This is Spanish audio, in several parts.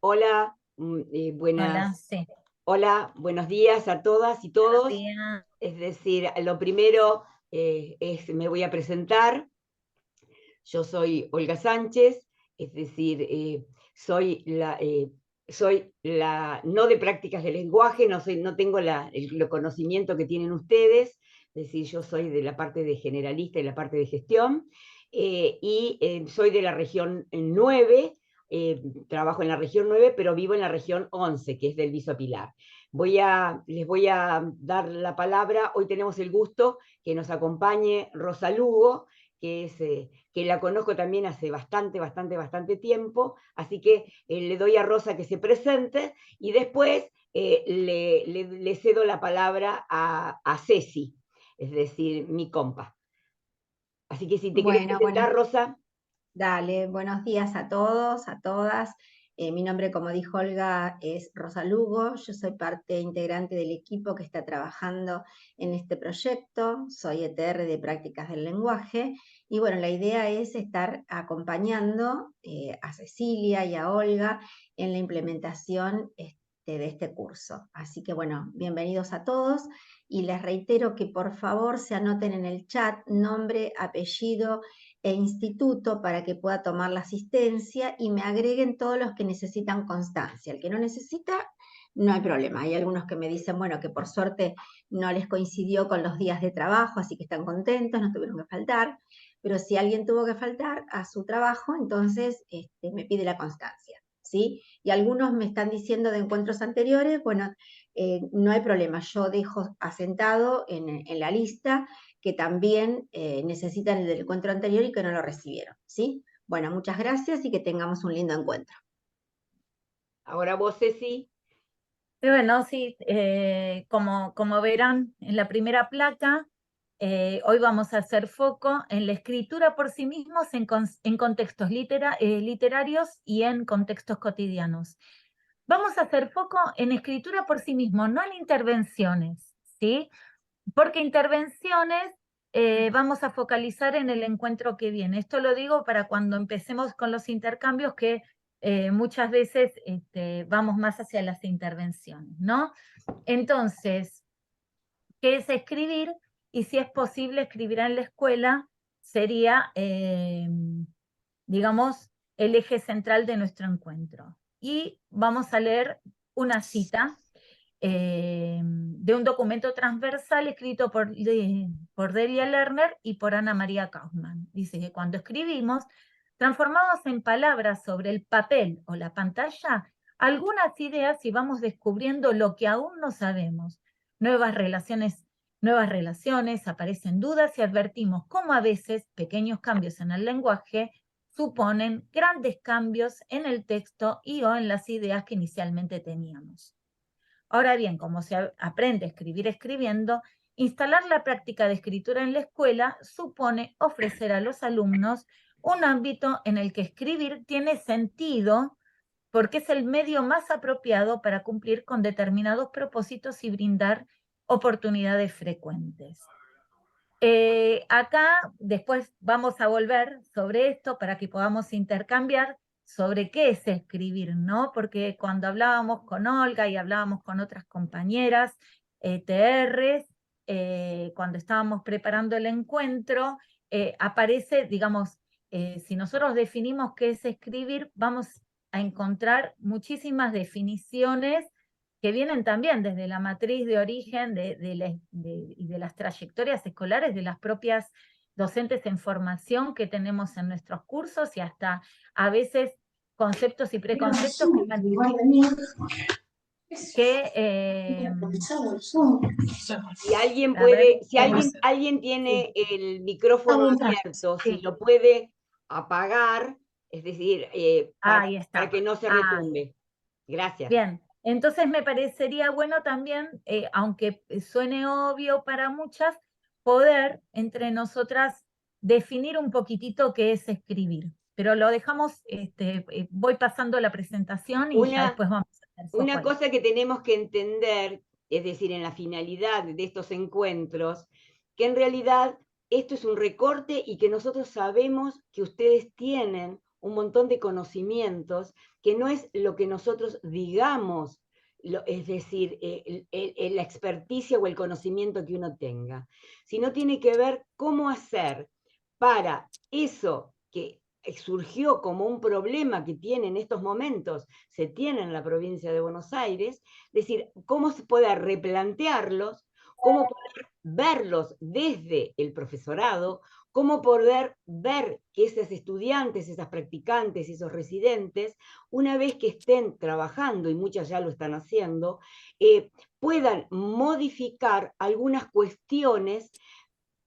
Hola, Hola, sí. hola, buenos días a todas y Buenos todos. días. Es decir, lo primero me voy a presentar. Yo soy Olga Sánchez, es decir, soy la no de prácticas de lenguaje, no tengo el conocimiento que tienen ustedes, es decir, yo soy de la parte de generalista y la parte de gestión, soy de la región 9, trabajo en la región 9, pero vivo en la región 11, que es del Viso Pilar. Les voy a dar la palabra. Hoy tenemos el gusto que nos acompañe Rosa Lugo, que la conozco también hace bastante tiempo, así que le doy a Rosa que se presente y después le cedo la palabra a Ceci, es decir, mi compa. Así que si te quieres Bueno, presentar, Rosa. dale, buenos días a todos, a todas. Mi nombre, como dijo Olga, es Rosa Lugo. Yo soy parte integrante del equipo que está trabajando en este proyecto. Soy ETR de Prácticas del Lenguaje. Y bueno, la idea es estar acompañando a Cecilia y a Olga en la implementación de este curso. Así que bueno, bienvenidos a todos. Y les reitero que por favor se anoten en el chat nombre, apellido e instituto para que pueda tomar la asistencia y me agreguen todos los que necesitan constancia. El que no necesita, no hay problema. Hay algunos que me dicen, bueno, que por suerte no les coincidió con los días de trabajo, así que están contentos, no tuvieron que faltar. Pero si alguien tuvo que faltar a su trabajo, entonces me pide la constancia, ¿sí? Y algunos me están diciendo de encuentros anteriores, bueno, no hay problema, yo dejo asentado en la lista que también necesitan el del encuentro anterior y que no lo recibieron, ¿sí? Bueno, muchas gracias y que tengamos un lindo encuentro. Ahora vos, Ceci. Y bueno, sí, como verán en la primera placa, hoy vamos a hacer foco en la escritura por sí mismos en contextos literarios y en contextos cotidianos. Vamos a hacer foco en escritura por sí mismo, no en intervenciones, ¿sí? Porque intervenciones vamos a focalizar en el encuentro que viene. Esto lo digo para cuando empecemos con los intercambios, que muchas veces vamos más hacia las intervenciones, ¿no? Entonces, ¿qué es escribir? Y si es posible escribir en la escuela, sería, digamos, el eje central de nuestro encuentro. Y vamos a leer una cita de un documento transversal escrito por Delia Lerner y por Ana María Kaufman. Dice que cuando escribimos, transformamos en palabras sobre el papel o la pantalla algunas ideas y vamos descubriendo lo que aún no sabemos. Nuevas relaciones, aparecen dudas y advertimos cómo a veces pequeños cambios en el lenguaje suponen grandes cambios en el texto y o en las ideas que inicialmente teníamos. Ahora bien, como se aprende a escribir escribiendo, instalar la práctica de escritura en la escuela supone ofrecer a los alumnos un ámbito en el que escribir tiene sentido porque es el medio más apropiado para cumplir con determinados propósitos y brindar oportunidades frecuentes. Acá después vamos a volver sobre esto para que podamos intercambiar sobre qué es escribir, ¿no? Porque cuando hablábamos con Olga y hablábamos con otras compañeras TRs, cuando estábamos preparando el encuentro, aparece, digamos, si nosotros definimos qué es escribir, vamos a encontrar muchísimas definiciones que vienen también desde la matriz de origen y de las trayectorias escolares de las propias docentes en formación que tenemos en nuestros cursos y hasta a veces conceptos y preconceptos Si alguien a ver, puede, si alguien tiene el micrófono abierto, si sí, lo puede apagar, es decir, ahí para está. que no se Ah, retumbe. Gracias. bien, entonces me parecería bueno también, aunque suene obvio para muchas, poder entre nosotras definir un poquitito qué es escribir. Pero lo dejamos, voy pasando la presentación y ya Una, después vamos a hacer foco una ahí. cosa que tenemos que entender, es decir, en la finalidad de estos encuentros, que en realidad esto es un recorte y que nosotros sabemos que ustedes tienen un montón de conocimientos que no es lo que nosotros digamos, es decir, la experticia o el conocimiento que uno tenga, sino tiene que ver cómo hacer para eso que surgió como un problema que tiene en estos momentos, se tiene en la provincia de Buenos Aires, es decir, cómo se puede replantearlos, cómo poder verlos desde el profesorado, cómo poder ver que esos estudiantes, esas practicantes, esos residentes, una vez que estén trabajando, y muchas ya lo están haciendo, puedan modificar algunas cuestiones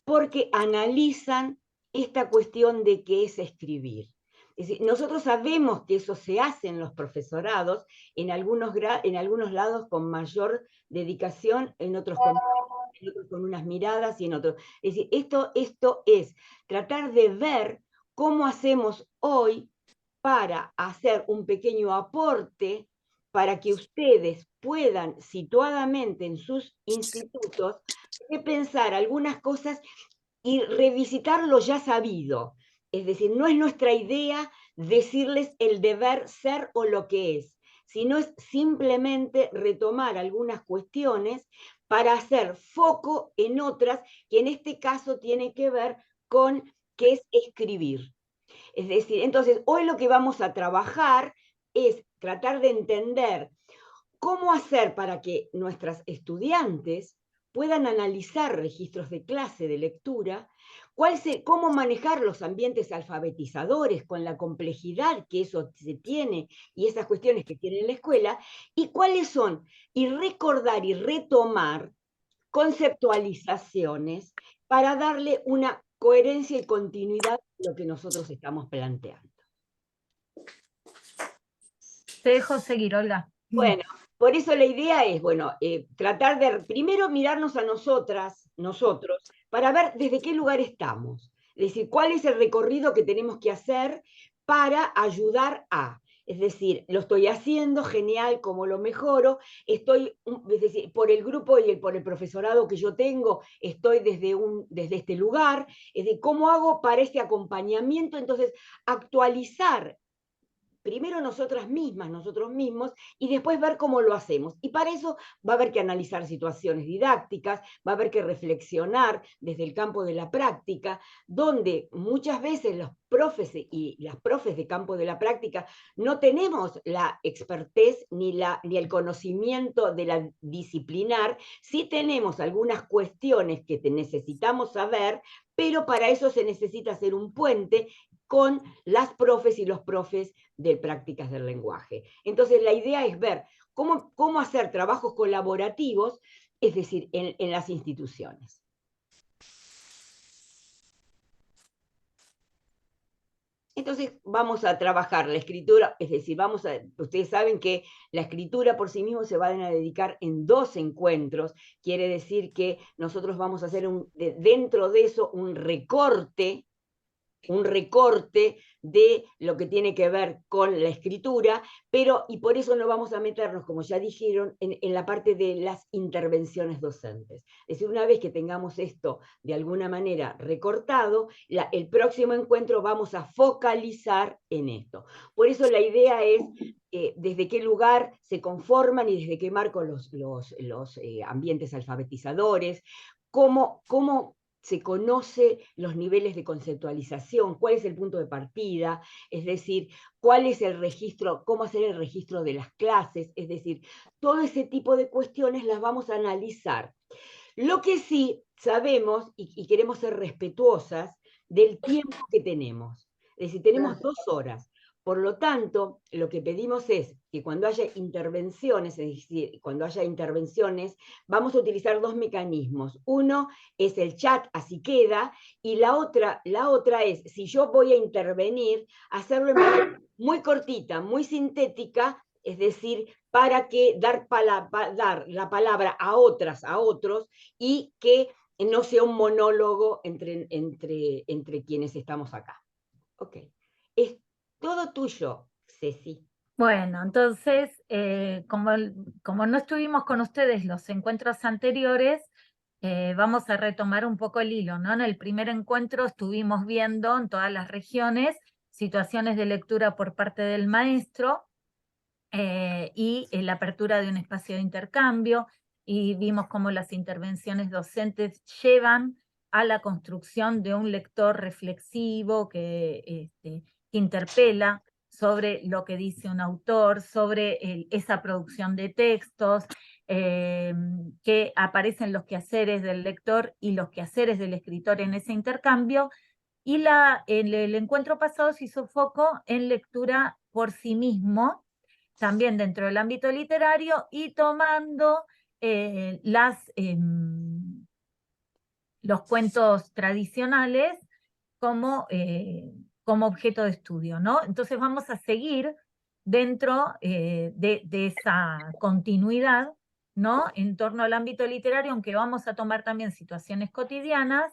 porque analizan esta cuestión de qué es escribir. Es decir, nosotros sabemos que eso se hace en los profesorados, en algunos lados con mayor dedicación, en otros con unas miradas y en otros. Es decir, esto es tratar de ver cómo hacemos hoy para hacer un pequeño aporte para que ustedes puedan situadamente en sus institutos repensar algunas cosas y revisitar lo ya sabido. Es decir, no es nuestra idea decirles el deber ser o lo que es, sino es simplemente retomar algunas cuestiones para hacer foco en otras que en este caso tiene que ver con qué es escribir. Es decir, entonces hoy lo que vamos a trabajar es tratar de entender cómo hacer para que nuestras estudiantes puedan analizar registros de clase de lectura, cómo manejar los ambientes alfabetizadores con la complejidad que eso se tiene y esas cuestiones que tiene la escuela, y cuáles son, y recordar y retomar conceptualizaciones para darle una coherencia y continuidad a lo que nosotros estamos planteando. Te dejo seguir, Olga. Bueno, por eso la idea es, bueno, tratar de primero mirarnos a nosotros, para ver desde qué lugar estamos. Es decir, cuál es el recorrido que tenemos que hacer para ayudar a. Es decir, lo estoy haciendo, genial, cómo lo mejoro, es decir, por el grupo y por el profesorado que yo tengo, estoy desde este lugar, es decir, cómo hago para este acompañamiento, entonces actualizar primero nosotras mismas, nosotros mismos, y después ver cómo lo hacemos. Y para eso va a haber que analizar situaciones didácticas, va a haber que reflexionar desde el campo de la práctica, donde muchas veces los profes y las profes de campo de la práctica no tenemos la expertez ni el conocimiento de la disciplinar, sí tenemos algunas cuestiones que necesitamos saber, pero para eso se necesita hacer un puente con las profes y los profes de prácticas del lenguaje. Entonces la idea es ver cómo hacer trabajos colaborativos, es decir, en las instituciones. Entonces vamos a trabajar la escritura, es decir, ustedes saben que la escritura por sí mismo se van a dedicar en 2 encuentros, quiere decir que nosotros vamos a hacer dentro de eso un recorte de lo que tiene que ver con la escritura, y por eso no vamos a meternos, como ya dijeron, en la parte de las intervenciones docentes. Es decir, una vez que tengamos esto de alguna manera recortado, el próximo encuentro vamos a focalizar en esto. Por eso la idea es desde qué lugar se conforman y desde qué marco los ambientes alfabetizadores, cómo se conoce los niveles de conceptualización, cuál es el punto de partida, es decir, cuál es el registro, cómo hacer el registro de las clases, es decir, todo ese tipo de cuestiones las vamos a analizar. Lo que sí sabemos, y queremos ser respetuosas, del tiempo que tenemos. Es decir, tenemos 2 horas. Por lo tanto, lo que pedimos es que cuando haya intervenciones, es decir, vamos a utilizar 2 mecanismos. Uno es el chat, así queda, y la otra es, si yo voy a intervenir, hacerlo en manera muy cortita, muy sintética, es decir, para que dar la palabra a otros, y que no sea un monólogo entre quienes estamos acá. Ok. Es todo tuyo, Ceci. Bueno, entonces, como no estuvimos con ustedes los encuentros anteriores, vamos a retomar un poco el hilo, ¿no? En el primer encuentro estuvimos viendo en todas las regiones situaciones de lectura por parte del maestro, y la apertura de un espacio de intercambio, y vimos cómo las intervenciones docentes llevan a la construcción de un lector reflexivo que interpela sobre lo que dice un autor, sobre esa producción de textos, que aparecen los quehaceres del lector y los quehaceres del escritor en ese intercambio, y en el encuentro pasado se hizo foco en lectura por sí mismo, también dentro del ámbito literario, y tomando los cuentos tradicionales como, como objeto de estudio, ¿no? Entonces vamos a seguir dentro de esa continuidad, ¿no? En torno al ámbito literario, aunque vamos a tomar también situaciones cotidianas,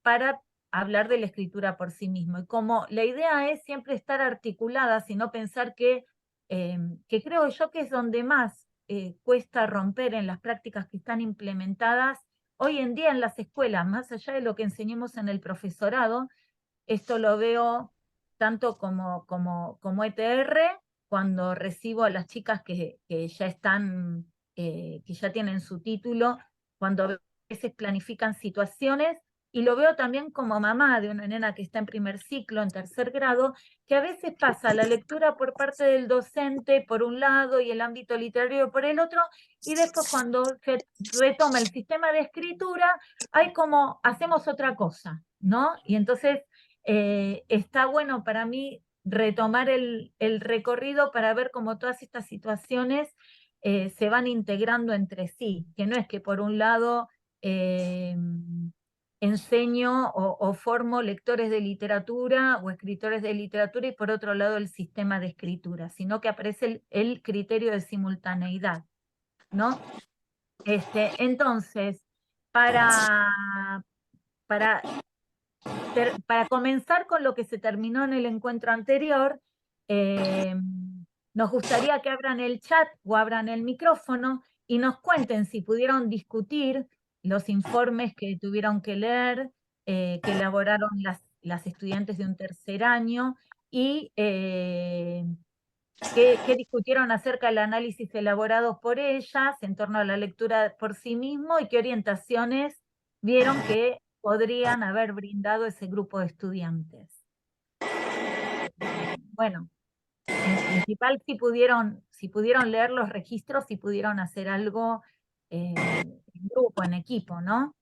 para hablar de la escritura por sí mismo. Y como la idea es siempre estar articulada, sino pensar que creo yo que es donde más cuesta romper en las prácticas que están implementadas hoy en día en las escuelas, más allá de lo que enseñemos en el profesorado. Esto lo veo tanto como ETR, cuando recibo a las chicas que ya están, que ya tienen su título, cuando a veces planifican situaciones, y lo veo también como mamá de una nena que está en primer ciclo, en tercer grado, que a veces pasa la lectura por parte del docente por un lado y el ámbito literario por el otro, y después cuando se retoma el sistema de escritura, hay como, hacemos otra cosa, ¿no? Y entonces está bueno para mí retomar el recorrido para ver cómo todas estas situaciones se van integrando entre sí, que no es que por un lado enseño o formo lectores de literatura o escritores de literatura y por otro lado el sistema de escritura, sino que aparece el criterio de simultaneidad, ¿no? Entonces, para comenzar con lo que se terminó en el encuentro anterior, nos gustaría que abran el chat o abran el micrófono y nos cuenten si pudieron discutir los informes que tuvieron que leer, que elaboraron las estudiantes de un tercer año, y qué discutieron acerca del análisis elaborado por ellas en torno a la lectura por sí mismo, y qué orientaciones vieron que podrían haber brindado ese grupo de estudiantes. Bueno, en principal si pudieron leer los registros, si pudieron hacer algo en grupo, en equipo, ¿no?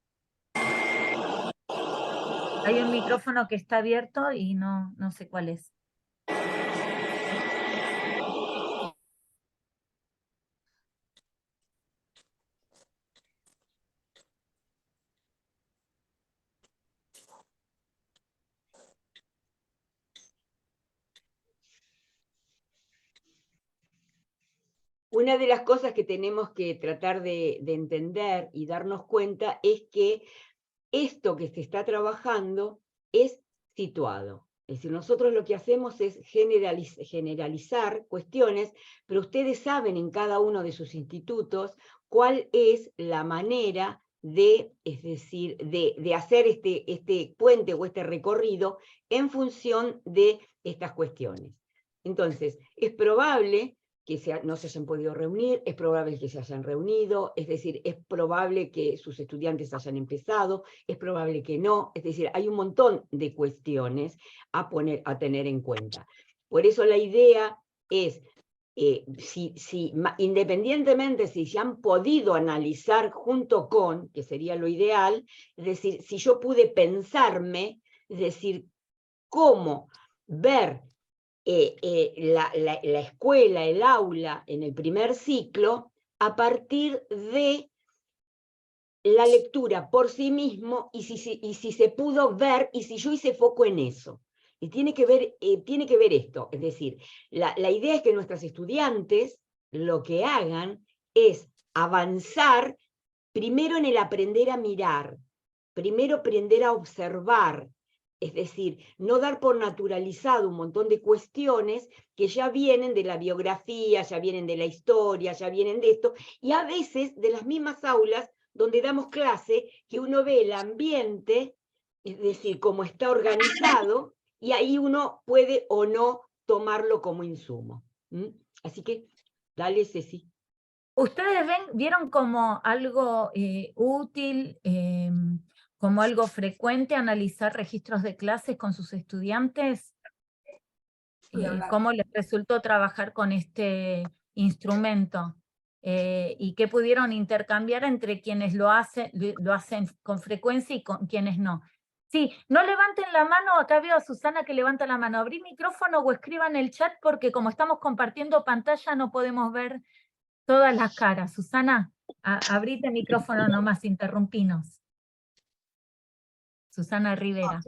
Hay un micrófono que está abierto y no sé cuál es. Una de las cosas que tenemos que tratar de entender y darnos cuenta es que esto que se está trabajando es situado. Es decir, nosotros lo que hacemos es generalizar cuestiones, pero ustedes saben en cada uno de sus institutos cuál es la manera de, es decir, de hacer este puente o este recorrido en función de estas cuestiones. Entonces, es probable que no se hayan podido reunir, es probable que se hayan reunido, es decir, es probable que sus estudiantes hayan empezado, es probable que no, es decir, hay un montón de cuestiones a tener en cuenta. Por eso la idea es, independientemente si se han podido analizar junto con, que sería lo ideal, es decir, si yo pude pensarme, es decir, cómo ver la escuela, el aula en el primer ciclo, a partir de la lectura por sí mismo, y si se pudo ver, y si yo hice foco en eso. Y tiene que ver esto, es decir, la idea es que nuestros estudiantes lo que hagan es avanzar primero en el aprender a mirar, primero aprender a observar, es decir, no dar por naturalizado un montón de cuestiones que ya vienen de la biografía, ya vienen de la historia, ya vienen de esto, y a veces de las mismas aulas donde damos clase, que uno ve el ambiente, es decir, cómo está organizado, y ahí uno puede o no tomarlo como insumo. Así que, dale, Ceci. ¿Ustedes vieron como algo útil, como algo frecuente analizar registros de clases con sus estudiantes? ¿Cómo les resultó trabajar con este instrumento? ¿Y qué pudieron intercambiar entre quienes lo hacen con frecuencia y con quienes no? Sí, no levanten la mano, acá veo a Susana que levanta la mano. Abrí micrófono o escriban en el chat porque como estamos compartiendo pantalla no podemos ver todas las caras. Susana, abrite micrófono nomás, interrumpinos. Susana Rivera.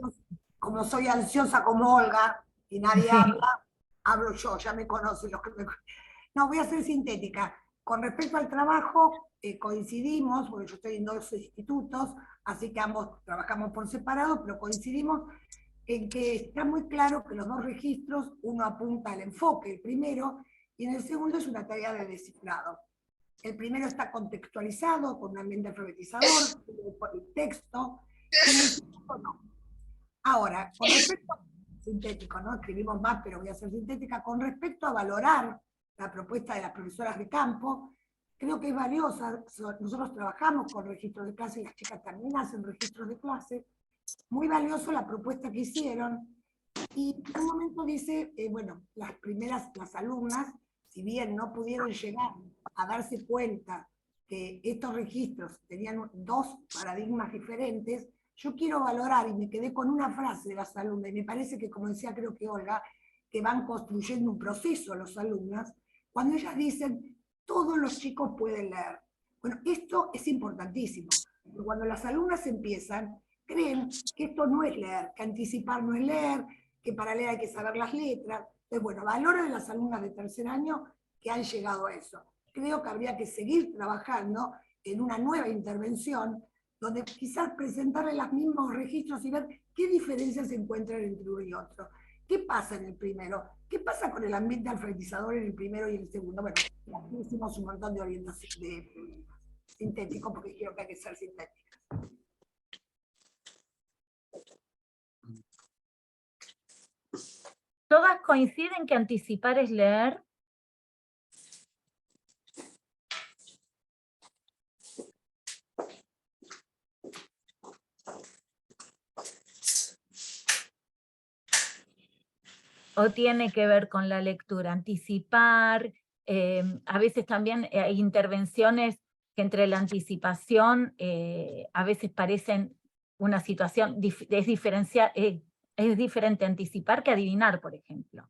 Como soy ansiosa como Olga y nadie habla, hablo yo, ya me conocen los que me... No, voy a ser sintética. Con respecto al trabajo, coincidimos, porque yo estoy en 2 institutos, así que ambos trabajamos por separado, pero coincidimos en que está muy claro que los 2 registros, uno apunta al enfoque, el primero, y en el segundo es una tarea de descifrado. El primero está contextualizado con un ambiente alfabetizador, por el texto, y en el segundo no. Ahora, con respecto, sintético, ¿no? Escribimos más, pero voy a ser sintética, con respecto a valorar la propuesta de las profesoras de campo, creo que es valiosa. Nosotros trabajamos con registros de clase y las chicas también hacen registros de clase. Muy valioso la propuesta que hicieron. Y en un momento dice, bueno, las alumnas, si bien no pudieron llegar a darse cuenta que estos registros tenían 2 paradigmas diferentes, yo quiero valorar, y me quedé con una frase de las alumnas, y me parece que, como decía creo que Olga, que van construyendo un proceso los alumnas, cuando ellas dicen, todos los chicos pueden leer. Bueno, esto es importantísimo, porque cuando las alumnas empiezan, creen que esto no es leer, que anticipar no es leer, que para leer hay que saber las letras. Entonces, bueno, valoro de las alumnas de 3er año que han llegado a eso. Creo que habría que seguir trabajando en una nueva intervención, donde quizás presentarle los mismos registros y ver qué diferencias se encuentran entre uno y otro. ¿Qué pasa en el primero? ¿Qué pasa con el ambiente alfabetizador en el primero y el segundo? Bueno, aquí hicimos un montón de orientación sintético, porque creo que hay que ser sintéticas. ¿Todas coinciden que anticipar es leer? ¿O tiene que ver con la lectura? Anticipar, a veces también hay intervenciones que entre la anticipación a veces parecen una situación, es diferente anticipar que adivinar, por ejemplo.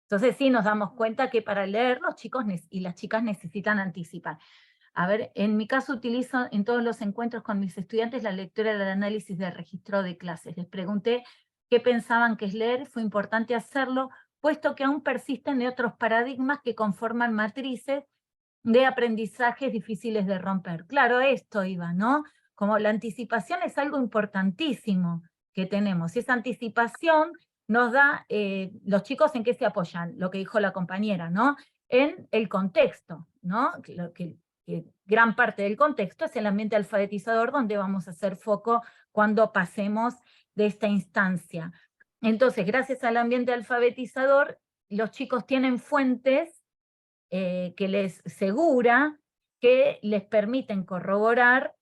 Entonces sí nos damos cuenta que para leer los chicos y las chicas necesitan anticipar. A ver, en mi caso utilizo en todos los encuentros con mis estudiantes la lectura del análisis de registro de clases. Les pregunté qué pensaban que es leer, fue importante hacerlo, puesto que aún persisten otros paradigmas que conforman matrices de aprendizajes difíciles de romper. Claro, esto iba, ¿no? Como la anticipación es algo importantísimo que tenemos, y esa anticipación nos da, los chicos en qué se apoyan, lo que dijo la compañera, ¿no? En el contexto, ¿no? Que gran parte del contexto es el ambiente alfabetizador donde vamos a hacer foco cuando pasemos de esta instancia. Entonces, gracias al ambiente alfabetizador, los chicos tienen fuentes que les segura, que les permiten corroborar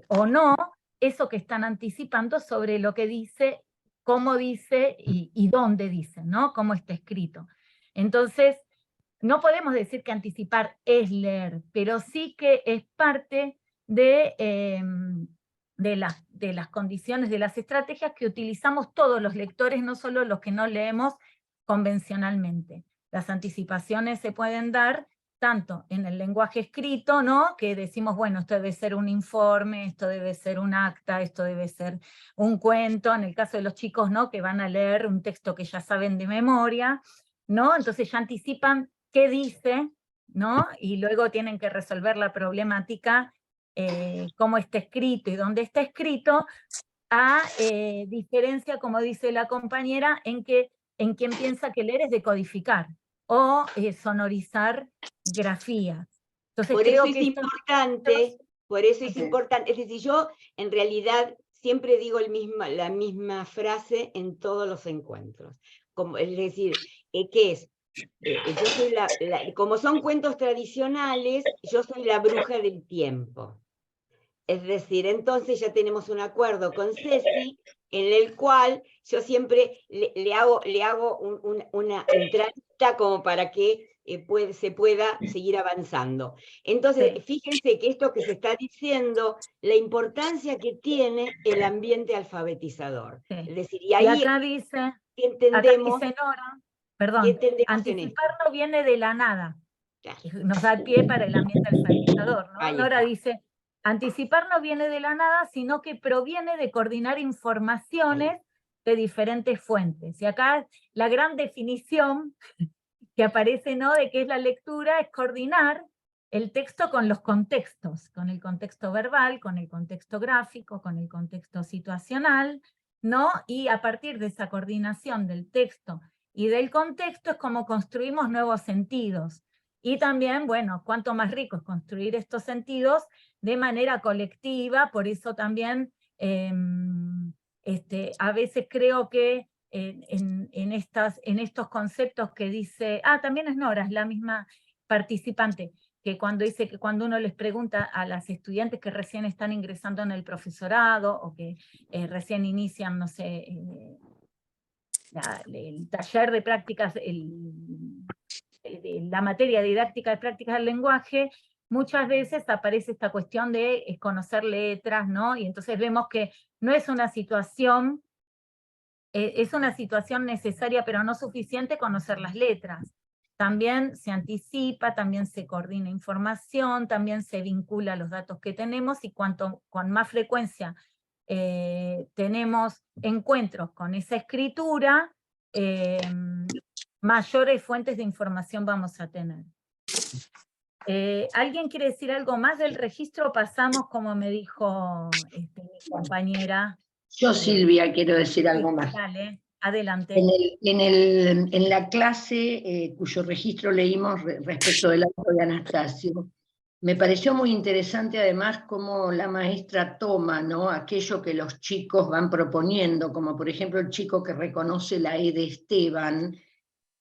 o no eso que están anticipando sobre lo que dice, cómo dice y dónde dice, ¿no? Cómo está escrito. Entonces, no podemos decir que anticipar es leer, pero sí que es parte de las condiciones, de las estrategias que utilizamos todos los lectores, no solo los que no leemos convencionalmente. Las anticipaciones se pueden dar tanto en el lenguaje escrito, ¿no? Que decimos, bueno, esto debe ser un informe, esto debe ser un acta, esto debe ser un cuento, en el caso de los chicos, ¿no? Que van a leer un texto que ya saben de memoria, ¿no? Entonces ya anticipan qué dice, ¿no? Y luego tienen que resolver la problemática, cómo está escrito y dónde está escrito, a diferencia, como dice la compañera, en quien piensa que leer es decodificar o sonorizar grafías. Entonces, por creo eso que es importante, por eso es importante, es decir, yo en realidad siempre digo la misma frase en todos los encuentros. Es decir, ¿qué es? Yo soy como son cuentos tradicionales, yo soy la bruja del tiempo. Es decir, entonces ya tenemos un acuerdo con Ceci en el cual yo siempre le hago una entradita como para que se pueda seguir avanzando. Entonces, Sí. fíjense que esto que se está diciendo, la importancia que tiene el ambiente alfabetizador. Sí. Es decir, y Y ahí acá dice entendemos, Nora, ¿qué perdón, entendemos en esto? anticipar no viene de la nada. Claro. Nos da el pie para el ambiente alfabetizador, ¿no? Ahí Nora está. dice, anticipar no viene de la nada, sino que proviene de coordinar informaciones de diferentes fuentes. Y acá la gran definición que aparece, ¿no?, de qué es la lectura, es coordinar el texto con los contextos, con el contexto verbal, con el contexto gráfico, con el contexto situacional, ¿no? Y a partir de esa coordinación del texto y del contexto es como construimos nuevos sentidos. Y también, bueno, cuánto más rico es construir estos sentidos de manera colectiva, por eso también a veces creo que en estos conceptos que dice, también es Nora, es la misma participante, que cuando dice que cuando uno les pregunta a las estudiantes que recién están ingresando en el profesorado, o que recién inician, no sé, el taller de prácticas, la materia didáctica de prácticas del lenguaje, muchas veces aparece esta cuestión de conocer letras, ¿no? Y entonces vemos que no es una situación, es una situación necesaria pero no suficiente conocer las letras. También se anticipa, también se coordina información, también se vincula los datos que tenemos, y con más frecuencia tenemos encuentros con esa escritura, mayores fuentes de información vamos a tener. ¿Alguien quiere decir algo más del registro? Pasamos, como me dijo mi compañera. Yo, Silvia, quiero decir algo más. Dale, adelante. En la clase cuyo registro leímos respecto del auto de Anastasio, me pareció muy interesante además cómo la maestra toma, ¿no?, aquello que los chicos van proponiendo, como por ejemplo el chico que reconoce la E de Esteban,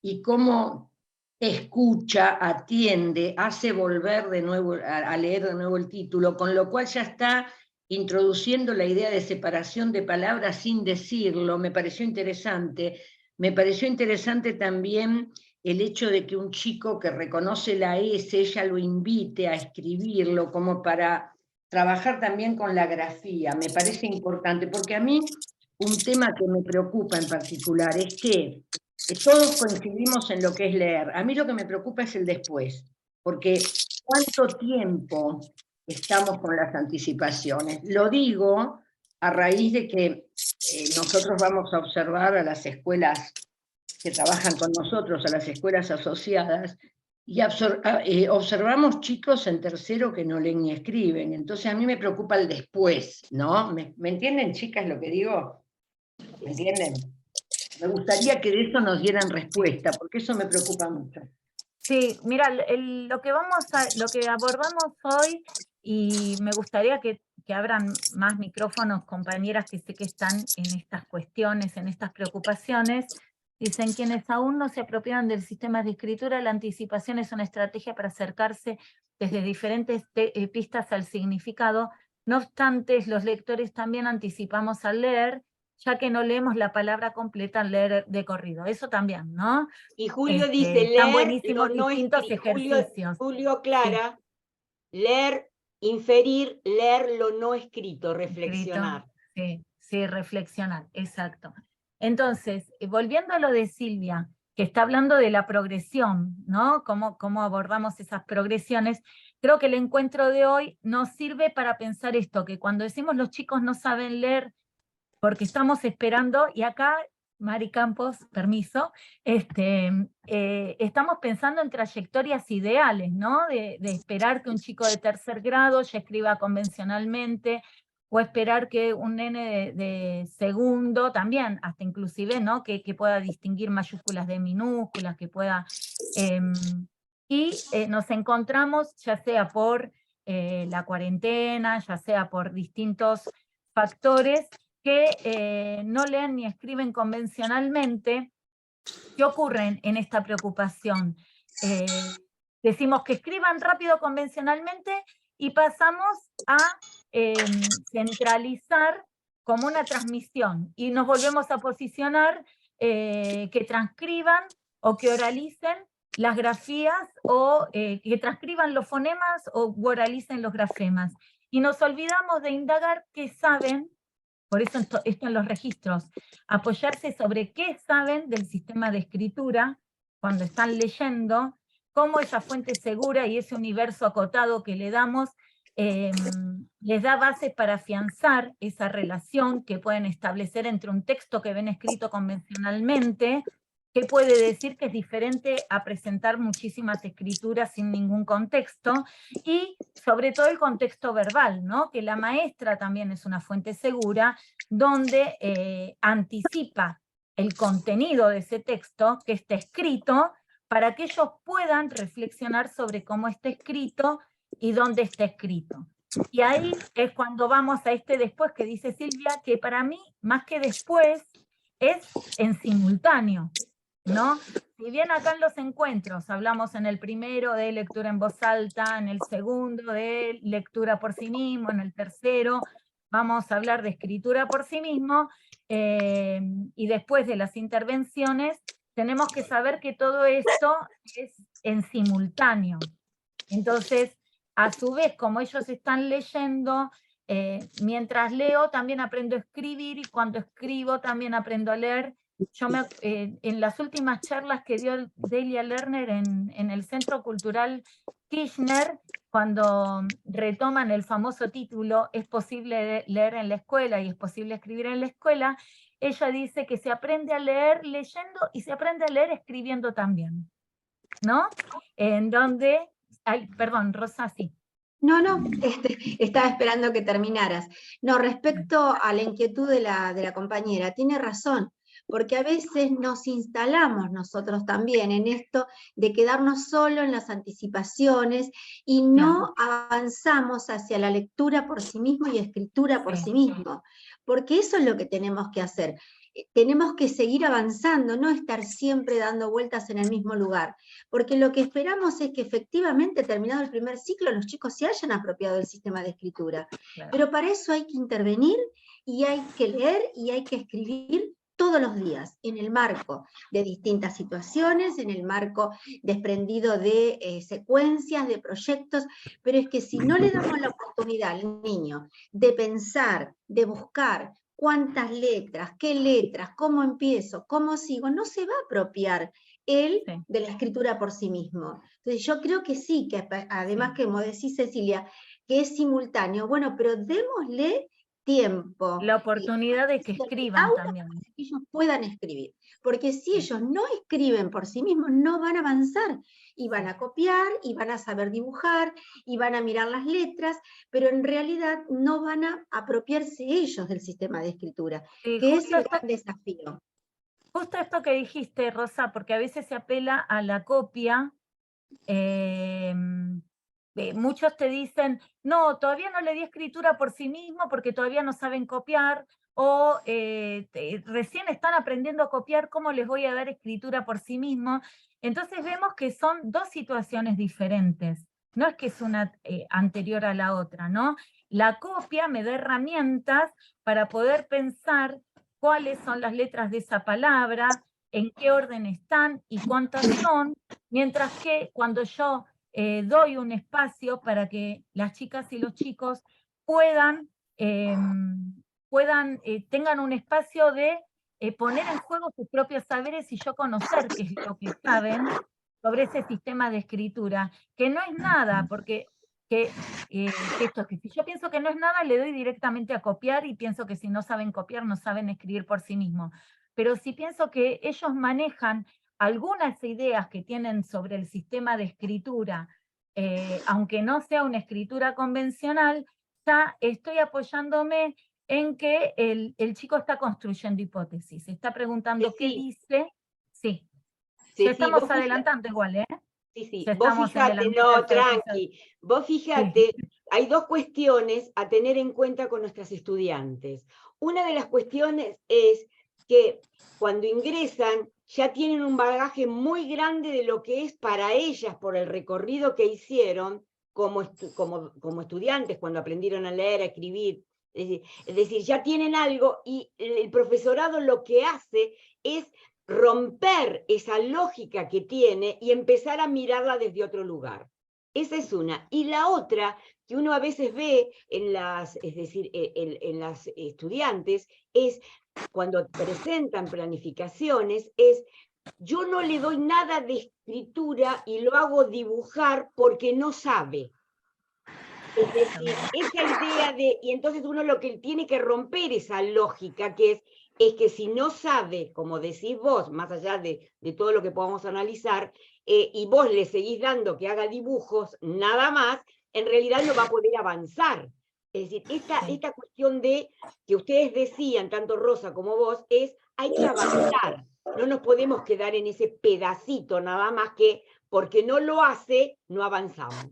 y cómo escucha, atiende, hace volver de nuevo a leer de nuevo el título, con lo cual ya está introduciendo la idea de separación de palabras sin decirlo. Me pareció interesante. Me pareció interesante también el hecho de que un chico que reconoce la S, ella lo invite a escribirlo, como para trabajar también con la grafía. Me parece importante, porque a mí un tema que me preocupa en particular es que todos coincidimos en lo que es leer. A mí lo que me preocupa es el después, porque ¿cuánto tiempo estamos con las anticipaciones? Lo digo a raíz de que nosotros vamos a observar a las escuelas que trabajan con nosotros, a las escuelas asociadas, y observamos chicos en tercero que no leen ni escriben. Entonces a mí me preocupa el después, ¿no? ¿Me entienden, chicas, lo que digo? ¿Me entienden? Me gustaría que de eso nos dieran respuesta, porque eso me preocupa mucho. Sí, mira, lo que abordamos hoy, y me gustaría que abran más micrófonos compañeras que sé que están en estas cuestiones, en estas preocupaciones. Dicen, quienes aún no se apropiaron del sistema de escritura, la anticipación es una estrategia para acercarse desde diferentes pistas al significado. No obstante, los lectores también anticipamos al leer, ya que no leemos la palabra completa al leer de corrido. Eso también, ¿no? Y Julio dice, Están leer buenísimos lo no distintos escrito. ejercicios. Julio Clara, sí. Leer, inferir, leer lo no escrito, reflexionar. Sí, reflexionar, exacto. Entonces, volviendo a lo de Silvia, que está hablando de la progresión, ¿no? Cómo abordamos esas progresiones. Creo que el encuentro de hoy nos sirve para pensar esto, que cuando decimos los chicos no saben leer, porque estamos esperando, y acá, Mari Campos, permiso, estamos pensando en trayectorias ideales, ¿no? De esperar que un chico de tercer grado ya escriba convencionalmente, o esperar que un nene de segundo también, hasta inclusive, ¿no?, que pueda distinguir mayúsculas de minúsculas, que pueda... y nos encontramos, ya sea por la cuarentena, ya sea por distintos factores que no leen ni escriben convencionalmente. ¿Qué ocurre en esta preocupación? Decimos que escriban rápido convencionalmente y pasamos a centralizar como una transmisión, y nos volvemos a posicionar que transcriban o que oralicen las grafías, o que transcriban los fonemas o oralicen los grafemas. Y nos olvidamos de indagar qué saben. Por eso esto en los registros, apoyarse sobre qué saben del sistema de escritura cuando están leyendo, cómo esa fuente segura y ese universo acotado que le damos les da base para afianzar esa relación que pueden establecer entre un texto que ven escrito convencionalmente, que puede decir que es diferente a presentar muchísimas escrituras sin ningún contexto, y sobre todo el contexto verbal, ¿no? Que la maestra también es una fuente segura, donde anticipa el contenido de ese texto que está escrito, para que ellos puedan reflexionar sobre cómo está escrito y dónde está escrito. Y ahí es cuando vamos a este después que dice Silvia, que para mí, más que después, es en simultáneo, ¿no? Si bien acá en los encuentros hablamos en el primero de lectura en voz alta, en el segundo de lectura por sí mismo, en el tercero vamos a hablar de escritura por sí mismo, y después de las intervenciones tenemos que saber que todo esto es en simultáneo. Entonces, a su vez, como ellos están leyendo, mientras leo también aprendo a escribir, y cuando escribo también aprendo a leer. Yo en las últimas charlas que dio Delia Lerner en el Centro Cultural Kirchner, cuando retoman el famoso título "Es posible leer en la escuela y es posible escribir en la escuela", ella dice que se aprende a leer leyendo y se aprende a leer escribiendo también, ¿no? En donde... Ay, perdón, Rosa, sí. No, estaba esperando que terminaras. No, respecto a la inquietud de la compañera, tiene razón, porque a veces nos instalamos nosotros también en esto de quedarnos solo en las anticipaciones y no avanzamos hacia la lectura por sí mismo y escritura por sí mismo, porque eso es lo que tenemos que hacer. Tenemos que seguir avanzando, no estar siempre dando vueltas en el mismo lugar, porque lo que esperamos es que efectivamente, terminado el primer ciclo, los chicos se hayan apropiado del sistema de escritura. Claro. Pero para eso hay que intervenir, y hay que leer, y hay que escribir todos los días, en el marco de distintas situaciones, en el marco desprendido de secuencias, de proyectos, pero es que si no le damos la oportunidad al niño de pensar, de buscar, cuántas letras, qué letras, cómo empiezo, cómo sigo, no se va a apropiar él de la escritura por sí mismo. Entonces yo creo que sí, que además que como decís Cecilia, que es simultáneo, bueno, pero démosle tiempo. La oportunidad de que escriban también. Para que ellos puedan escribir. Porque si ellos no escriben por sí mismos, no van a avanzar. Y van a copiar, y van a saber dibujar, y van a mirar las letras, pero en realidad no van a apropiarse ellos del sistema de escritura, que es el gran desafío. Justo esto que dijiste, Rosa, porque a veces se apela a la copia. Muchos te dicen, no, todavía no le di escritura por sí mismo porque todavía no saben copiar, o recién están aprendiendo a copiar, ¿cómo les voy a dar escritura por sí mismo? Entonces vemos que son dos situaciones diferentes, no es que es una anterior a la otra, ¿no? La copia me da herramientas para poder pensar cuáles son las letras de esa palabra, en qué orden están y cuántas son, mientras que cuando yo doy un espacio para que las chicas y los chicos tengan un espacio de poner en juego sus propios saberes y yo conocer qué es lo que saben sobre ese sistema de escritura, que no es nada, porque si yo pienso que no es nada, le doy directamente a copiar, y pienso que si no saben copiar, no saben escribir por sí mismos. Pero si pienso que ellos manejan algunas ideas que tienen sobre el sistema de escritura, aunque no sea una escritura convencional, ya estoy apoyándome en que el chico está construyendo hipótesis, está preguntando qué dice. Sí, ya estamos adelantando igual, ¿eh? Sí, vos fíjate, no, tranqui, vos fíjate, hay dos cuestiones a tener en cuenta con nuestras estudiantes. Una de las cuestiones es que cuando ingresan ya tienen un bagaje muy grande de lo que es para ellas por el recorrido que hicieron como estudiantes, cuando aprendieron a leer, a escribir. Es decir, ya tienen algo y el profesorado lo que hace es romper esa lógica que tiene y empezar a mirarla desde otro lugar. Esa es una. Y la otra, que uno a veces ve en las, es decir, en las estudiantes, es cuando presentan planificaciones, es yo no le doy nada de escritura y lo hago dibujar porque no sabe. Es decir, esa idea de, y entonces uno lo que tiene que romper esa lógica que es que si no sabe, como decís vos, más allá de todo lo que podamos analizar, y vos le seguís dando que haga dibujos, nada más, en realidad no va a poder avanzar. Es decir, esta cuestión de que ustedes decían, tanto Rosa como vos, es hay que avanzar. No nos podemos quedar en ese pedacito nada más que porque no lo hace, no avanzamos.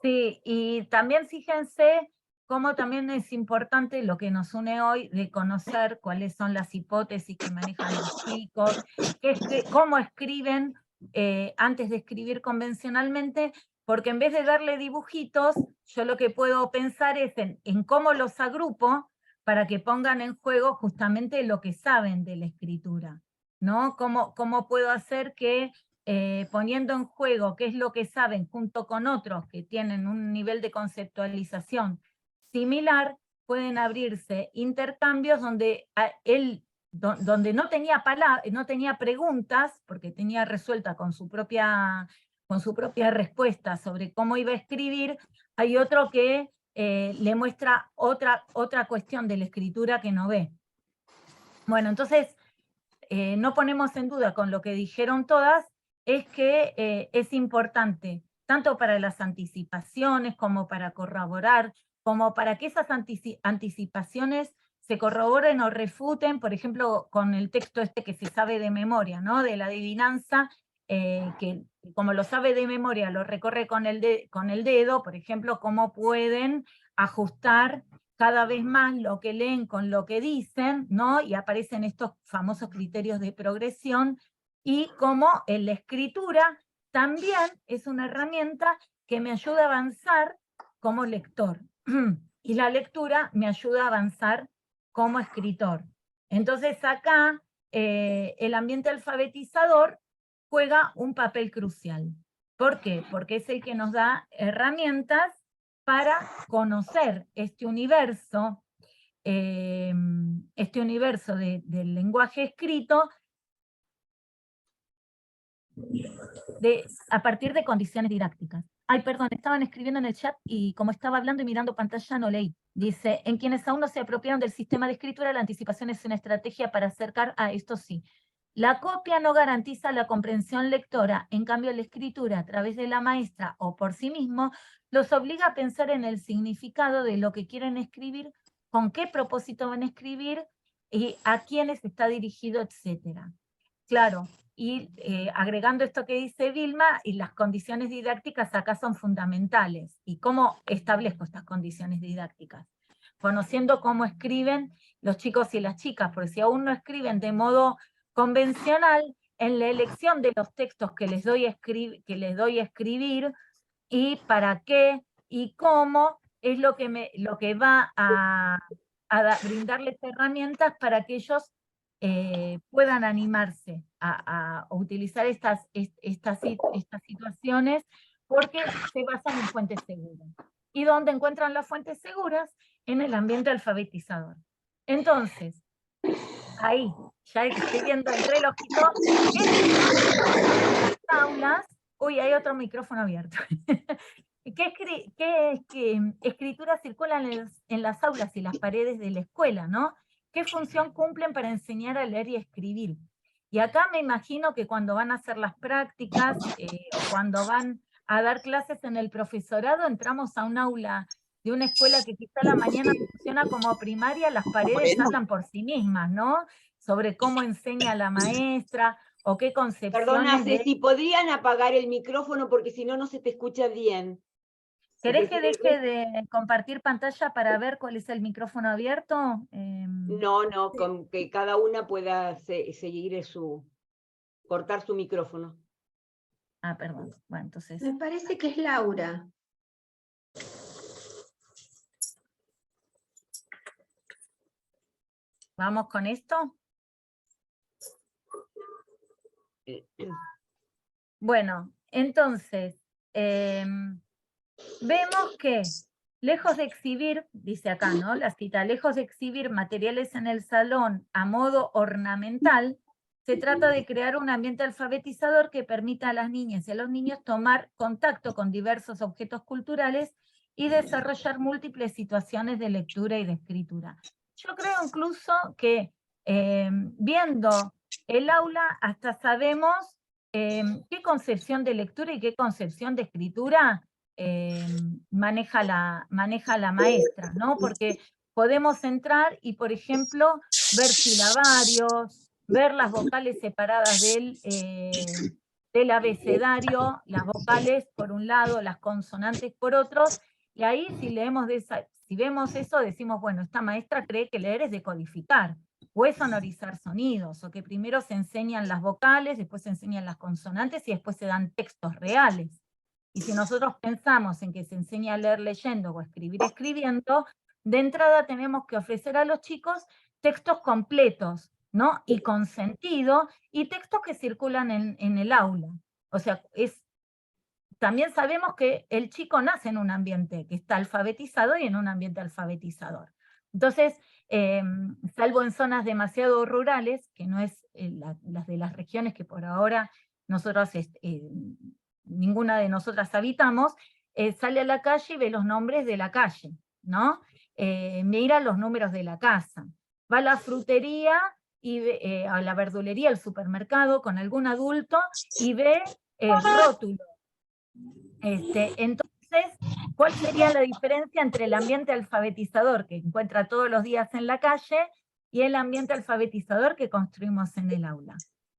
Sí, y también fíjense cómo también es importante lo que nos une hoy de conocer cuáles son las hipótesis que manejan los chicos, cómo escriben antes de escribir convencionalmente, porque en vez de darle dibujitos, yo lo que puedo pensar es en cómo los agrupo para que pongan en juego justamente lo que saben de la escritura, ¿no? ¿Cómo puedo hacer que poniendo en juego qué es lo que saben junto con otros que tienen un nivel de conceptualización similar, pueden abrirse intercambios donde donde no tenía preguntas, porque tenía resuelta con su propia respuesta sobre cómo iba a escribir, hay otro que le muestra otra cuestión de la escritura que no ve. Bueno, entonces, no ponemos en duda con lo que dijeron todas, es que es importante, tanto para las anticipaciones como para corroborar, como para que esas anticipaciones se corroboren o refuten, por ejemplo, con el texto este que se sabe de memoria, ¿no? De la adivinanza, que como lo sabe de memoria, lo recorre con el dedo, por ejemplo, cómo pueden ajustar cada vez más lo que leen con lo que dicen, ¿no? Y aparecen estos famosos criterios de progresión, y como en la escritura también es una herramienta que me ayuda a avanzar como lector, y la lectura me ayuda a avanzar como escritor. Entonces acá el ambiente alfabetizador juega un papel crucial. ¿Por qué? Porque es el que nos da herramientas para conocer este universo del lenguaje escrito a partir de condiciones didácticas. Ay, perdón, estaban escribiendo en el chat y como estaba hablando y mirando pantalla no leí. Dice, en quienes aún no se apropiaron del sistema de escritura, la anticipación es una estrategia para acercar a esto sí. La copia no garantiza la comprensión lectora, en cambio la escritura a través de la maestra o por sí mismo los obliga a pensar en el significado de lo que quieren escribir, con qué propósito van a escribir y a quiénes está dirigido, etc. Claro, y agregando esto que dice Vilma, y las condiciones didácticas acá son fundamentales. ¿Y cómo establezco estas condiciones didácticas? Conociendo cómo escriben los chicos y las chicas, porque si aún no escriben de modo convencional, en la elección de los textos que les doy a escribir, y para qué y cómo, es lo que va a brindarles herramientas para que ellos puedan animarse a utilizar estas situaciones, porque se basan en fuentes seguras. ¿Y dónde encuentran las fuentes seguras? En el ambiente alfabetizador. Entonces, ahí, ya estoy viendo el relojito, las aulas, uy, hay otro micrófono abierto. ¿Qué escrituras circulan en las aulas y las paredes de la escuela, ¿no? ¿Qué función cumplen para enseñar a leer y escribir? Y acá me imagino que cuando van a hacer las prácticas o cuando van a dar clases en el profesorado, entramos a un aula de una escuela que quizá a la mañana funciona como primaria, las paredes hablan por sí mismas, ¿no? Sobre cómo enseña la maestra o qué concepciones. Perdona, Ceci, ¿podrían apagar el micrófono porque si no, no se te escucha bien? ¿Querés que deje de compartir pantalla para ver cuál es el micrófono abierto? No, con que cada una pueda seguir cortar su micrófono. Ah, perdón. Bueno, entonces... Me parece que es Laura. ¿Vamos con esto? Bueno, entonces, vemos que lejos de exhibir, dice acá, ¿no? La cita, lejos de exhibir materiales en el salón a modo ornamental, se trata de crear un ambiente alfabetizador que permita a las niñas y a los niños tomar contacto con diversos objetos culturales y desarrollar múltiples situaciones de lectura y de escritura. Yo creo incluso que viendo el aula hasta sabemos qué concepción de lectura y qué concepción de escritura maneja la maestra, ¿no? Porque podemos entrar y, por ejemplo, ver silabarios, ver las vocales separadas del abecedario, las vocales por un lado, las consonantes por otro, y ahí si vemos eso decimos, bueno, esta maestra cree que leer es decodificar, o es sonorizar sonidos, o que primero se enseñan las vocales, después se enseñan las consonantes y después se dan textos reales. Y si nosotros pensamos en que se enseña a leer leyendo o a escribir escribiendo, de entrada tenemos que ofrecer a los chicos textos completos, ¿no? Y con sentido, y textos que circulan en el aula. O sea, también sabemos que el chico nace en un ambiente que está alfabetizado y en un ambiente alfabetizador. Entonces, salvo en zonas demasiado rurales, que no es las de las regiones que por ahora nosotros, ninguna de nosotras habitamos, sale a la calle y ve los nombres de la calle, ¿no? Mira los números de la casa. Va a la frutería, y a la verdulería, al supermercado, con algún adulto, y ve rótulos. Entonces, ¿cuál sería la diferencia entre el ambiente alfabetizador que encuentra todos los días en la calle y el ambiente alfabetizador que construimos en el aula?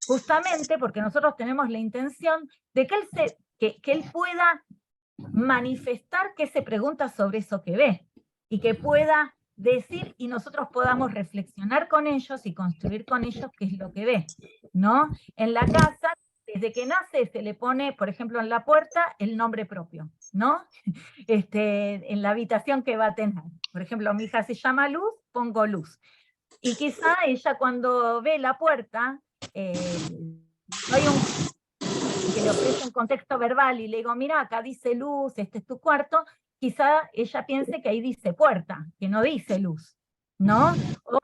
Justamente porque nosotros tenemos la intención de que él pueda manifestar qué se pregunta sobre eso que ve, y que pueda decir y nosotros podamos reflexionar con ellos y construir con ellos qué es lo que ve, ¿no? En la casa, desde que nace se le pone, por ejemplo, en la puerta el nombre propio, ¿no? En la habitación que va a tener. Por ejemplo, mi hija se llama Luz, pongo Luz. Y quizá ella cuando ve la puerta, hay que le ofrece un contexto verbal y le digo, mira, acá dice Luz, este es tu cuarto, quizá ella piense que ahí dice puerta, que no dice Luz, ¿no? O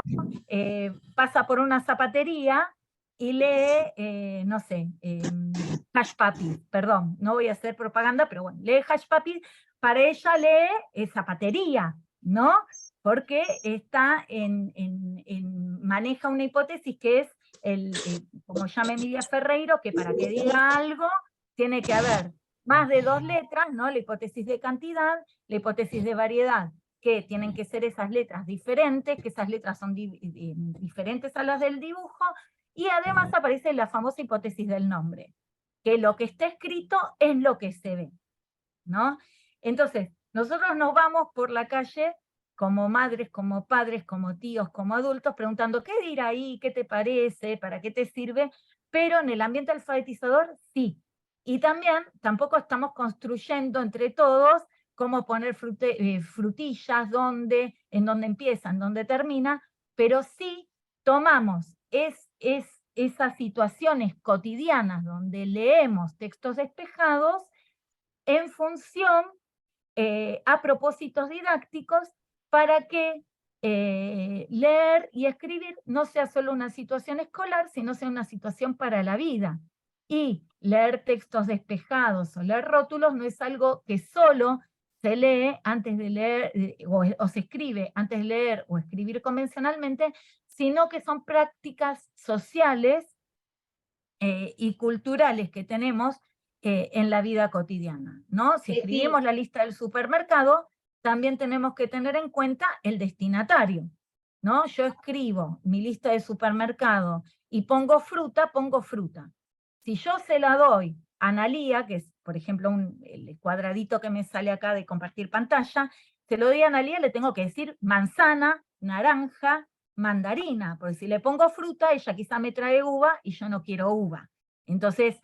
pasa por una zapatería y lee, no sé, Hush Puppy, perdón, no voy a hacer propaganda, pero bueno, lee Hush Puppy, para ella lee zapatería, ¿no? Porque está maneja una hipótesis que es como llama Emilia Ferreiro, que para que diga algo tiene que haber más de 2 letras, ¿no? La hipótesis de cantidad, la hipótesis de variedad, que tienen que ser esas letras diferentes, que esas letras son diferentes a las del dibujo, y además aparece la famosa hipótesis del nombre, que lo que está escrito es lo que se ve, ¿no? Entonces, nosotros nos vamos por la calle como madres, como padres, como tíos, como adultos, preguntando, ¿qué dirá ahí? ¿Qué te parece? ¿Para qué te sirve? Pero en el ambiente alfabetizador, sí. Y también, tampoco estamos construyendo entre todos cómo poner frutillas, en dónde empieza, en dónde termina, pero sí tomamos esas situaciones cotidianas donde leemos textos despejados en función a propósitos didácticos, para que leer y escribir no sea solo una situación escolar, sino sea una situación para la vida. Y leer textos despejados o leer rótulos no es algo que solo se lee antes de leer, o se escribe antes de leer o escribir convencionalmente, sino que son prácticas sociales y culturales que tenemos en la vida cotidiana, ¿no? Si escribimos la lista del supermercado, también tenemos que tener en cuenta el destinatario, ¿no? Yo escribo mi lista de supermercado y pongo fruta. Si yo se la doy Analía, que es, por ejemplo, el cuadradito que me sale acá de compartir pantalla, se lo doy a Analía, le tengo que decir manzana, naranja, mandarina, porque si le pongo fruta, ella quizá me trae uva y yo no quiero uva. Entonces,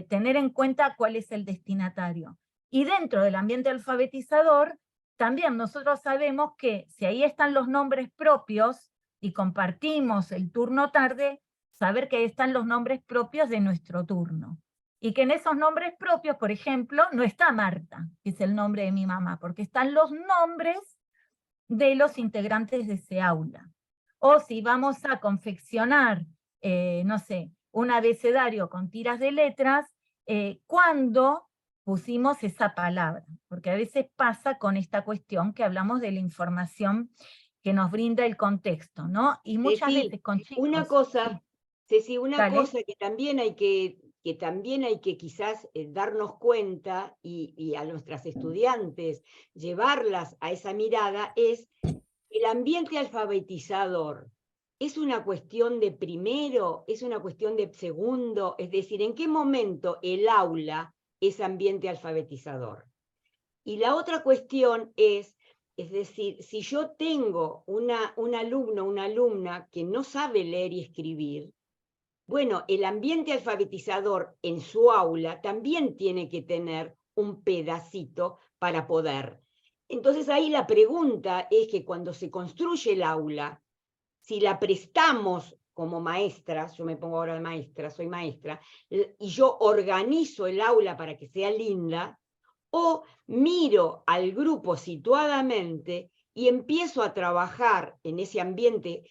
tener en cuenta cuál es el destinatario. Y dentro del ambiente alfabetizador, también nosotros sabemos que si ahí están los nombres propios y compartimos el turno tarde, saber que ahí están los nombres propios de nuestro turno. Y que en esos nombres propios, por ejemplo, no está Marta, que es el nombre de mi mamá, porque están los nombres de los integrantes de ese aula. O si vamos a confeccionar, no sé, un abecedario con tiras de letras, ¿cuándo pusimos esa palabra? Porque a veces pasa con esta cuestión que hablamos de la información que nos brinda el contexto, ¿no? Y muchas Ceci, veces con chicos... una cosa, Sí, Ceci, una dale. cosa que también hay que quizás darnos cuenta y a nuestras estudiantes llevarlas a esa mirada es el ambiente alfabetizador. ¿Es una cuestión de primero? ¿Es una cuestión de segundo? Es decir, ¿en qué momento el aula es ambiente alfabetizador? Y la otra cuestión es decir, si yo tengo un alumno, una alumna que no sabe leer y escribir, bueno, el ambiente alfabetizador en su aula también tiene que tener un pedacito para poder. Entonces ahí la pregunta es que cuando se construye el aula, si la prestamos como maestra, yo me pongo ahora de maestra, soy maestra, y yo organizo el aula para que sea linda, o miro al grupo situadamente y empiezo a trabajar en ese ambiente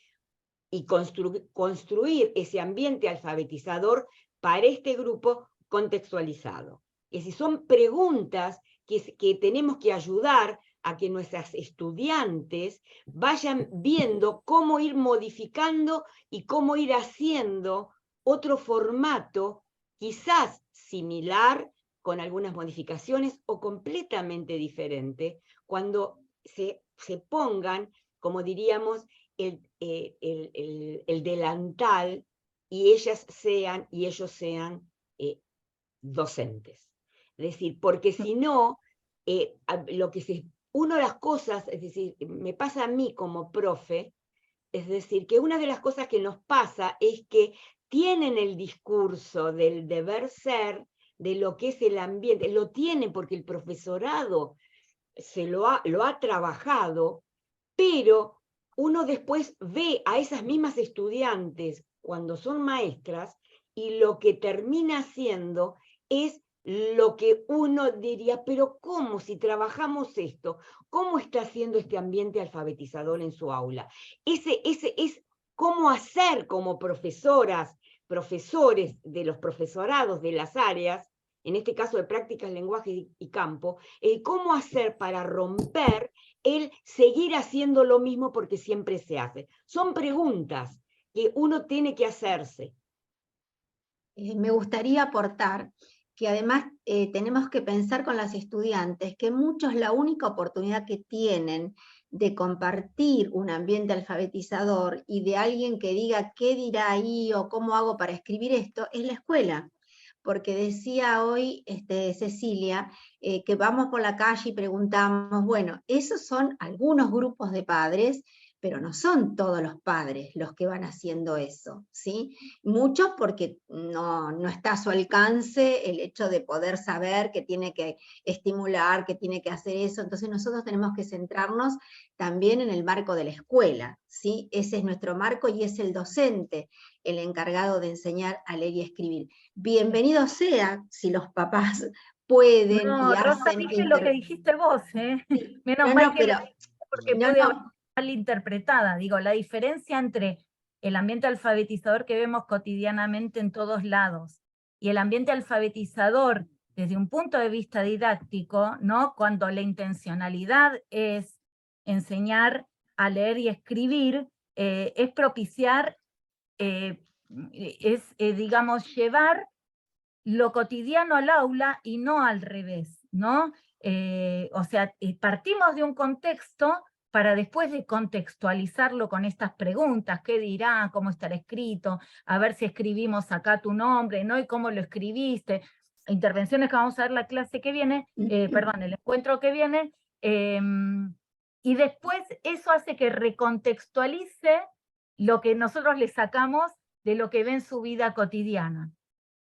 y construir ese ambiente alfabetizador para este grupo contextualizado. Es decir, son preguntas que tenemos que ayudar a que nuestras estudiantes vayan viendo cómo ir modificando y cómo ir haciendo otro formato, quizás similar, con algunas modificaciones, o completamente diferente, cuando se pongan, como diríamos, el delantal y ellas sean y ellos sean docentes. Es decir, porque si no, una de las cosas, es decir, me pasa a mí como profe, es decir, que una de las cosas que nos pasa es que tienen el discurso del deber ser, de lo que es el ambiente, lo tienen porque el profesorado lo ha trabajado, pero uno después ve a esas mismas estudiantes cuando son maestras y lo que termina haciendo es lo que uno diría, pero ¿cómo si trabajamos esto? ¿Cómo está haciendo este ambiente alfabetizador en su aula? Ese es cómo hacer como profesoras, profesores de los profesorados de las áreas, en este caso de prácticas, lenguaje y campo, cómo hacer para romper el seguir haciendo lo mismo porque siempre se hace. Son preguntas que uno tiene que hacerse. Me gustaría aportar que además tenemos que pensar con las estudiantes que muchos la única oportunidad que tienen de compartir un ambiente alfabetizador y de alguien que diga qué dirá ahí o cómo hago para escribir esto, es la escuela. Porque decía hoy Cecilia que vamos por la calle y preguntamos, bueno, esos son algunos grupos de padres, pero no son todos los padres los que van haciendo eso, ¿sí? Muchos porque no está a su alcance el hecho de poder saber que tiene que estimular, que tiene que hacer eso, entonces nosotros tenemos que centrarnos también en el marco de la escuela, ¿sí? Ese es nuestro marco y es el docente el encargado de enseñar a leer y escribir. Bienvenido sea si los papás pueden No, y Rosa, hacen... dije lo que dijiste vos, ¿eh? Sí. Menos No, mal no, que pero... lo dije porque No, puede haber no, mal interpretada. Digo, la diferencia entre el ambiente alfabetizador que vemos cotidianamente en todos lados y el ambiente alfabetizador desde un punto de vista didáctico, ¿no? Cuando la intencionalidad es enseñar a leer y escribir, es propiciar, digamos, llevar lo cotidiano al aula y no al revés, ¿no? O sea, partimos de un contexto para después de contextualizarlo con estas preguntas, ¿qué dirá? ¿Cómo estará escrito? A ver si escribimos acá tu nombre, ¿no? ¿Y cómo lo escribiste? intervenciones que vamos a ver la clase que viene, perdón, el encuentro que viene, y después eso hace que recontextualice lo que nosotros le sacamos de lo que ve en su vida cotidiana.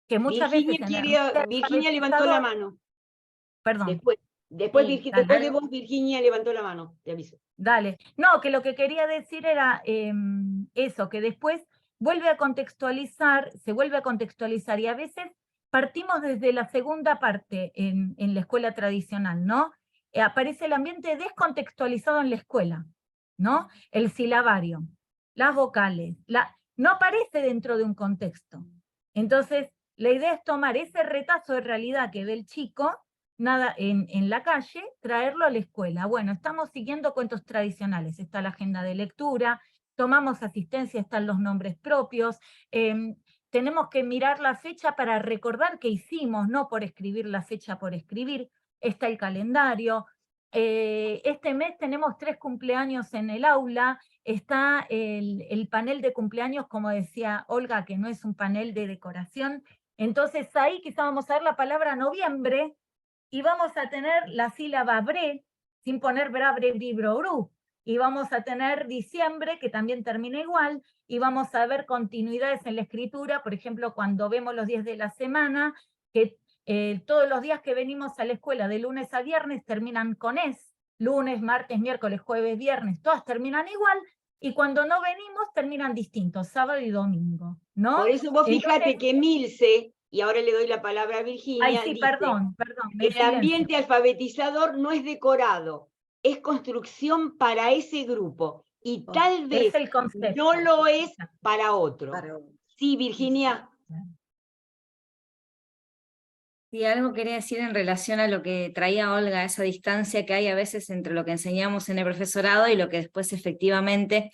Que muchas veces Virginia levantó la mano. Perdón. Después Sí, de vos, Virginia levantó la mano, te aviso. Dale. No, que lo que quería decir era eso, que después vuelve a contextualizar, se vuelve a contextualizar, y a veces partimos desde la segunda parte en la escuela tradicional, ¿no? Aparece el ambiente descontextualizado en la escuela, ¿no? El silabario, las vocales, no aparece dentro de un contexto. Entonces, la idea es tomar ese retazo de realidad que ve el chico en la calle, traerlo a la escuela. Bueno, estamos siguiendo cuentos tradicionales, está la agenda de lectura, tomamos asistencia, están los nombres propios, tenemos que mirar la fecha para recordar qué hicimos, no por escribir la fecha por escribir, está el calendario, este mes tenemos 3 cumpleaños en el aula, está el panel de cumpleaños, como decía Olga, que no es un panel de decoración. Entonces ahí quizá vamos a ver la palabra noviembre, y vamos a tener la sílaba bre, sin poner bra, bre, bri, bro, bru. Y vamos a tener diciembre, que también termina igual, y vamos a ver continuidades en la escritura, por ejemplo, cuando vemos los días de la semana, que todos los días que venimos a la escuela, de lunes a viernes, terminan con es, lunes, martes, miércoles, jueves, viernes, todas terminan igual, y cuando no venimos, terminan distintos, sábado y domingo, ¿no? Por eso vos fijate que Milce, y ahora le doy la palabra a Virginia, ay, sí, dice, perdón. el ambiente alfabetizador no es decorado, es construcción para ese grupo, y tal vez no lo es para otro. Sí, Virginia. Sí, algo quería decir en relación a lo que traía Olga, esa distancia que hay a veces entre lo que enseñamos en el profesorado y lo que después efectivamente,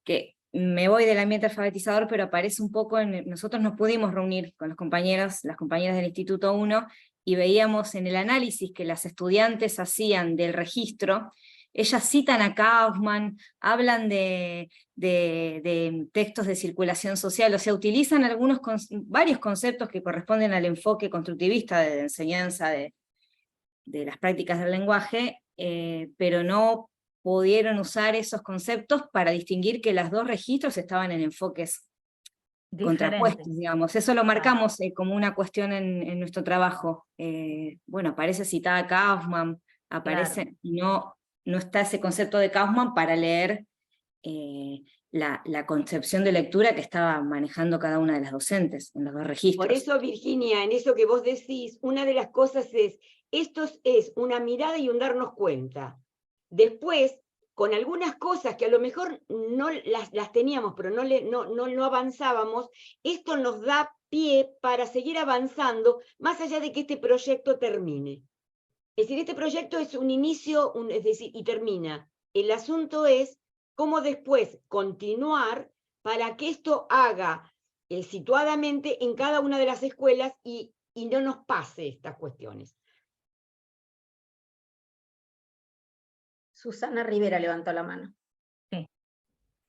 que me voy del ambiente alfabetizador, pero aparece un poco, nosotros nos pudimos reunir con los compañeros, las compañeras del Instituto 1, y veíamos en el análisis que las estudiantes hacían del registro, ellas citan a Kaufman, hablan de textos de circulación social, o sea, utilizan varios conceptos que corresponden al enfoque constructivista de enseñanza de las prácticas del lenguaje, pero no pudieron usar esos conceptos para distinguir que los dos registros estaban en enfoques contrapuestos, digamos. Eso lo marcamos como una cuestión en nuestro trabajo. Bueno, aparece citada Kaufman, aparece, claro. No está ese concepto de Kaufman para leer la concepción de lectura que estaba manejando cada una de las docentes en los dos registros. Por eso, Virginia, en eso que vos decís, una de las cosas es, esto es una mirada y un darnos cuenta. Después, con algunas cosas que a lo mejor no las teníamos, pero no avanzábamos, esto nos da pie para seguir avanzando, más allá de que este proyecto termine. Es decir, este proyecto es un inicio, es decir, y termina. El asunto es cómo después continuar para que esto haga situadamente en cada una de las escuelas y no nos pase estas cuestiones. Susana Rivera levantó la mano. Sí,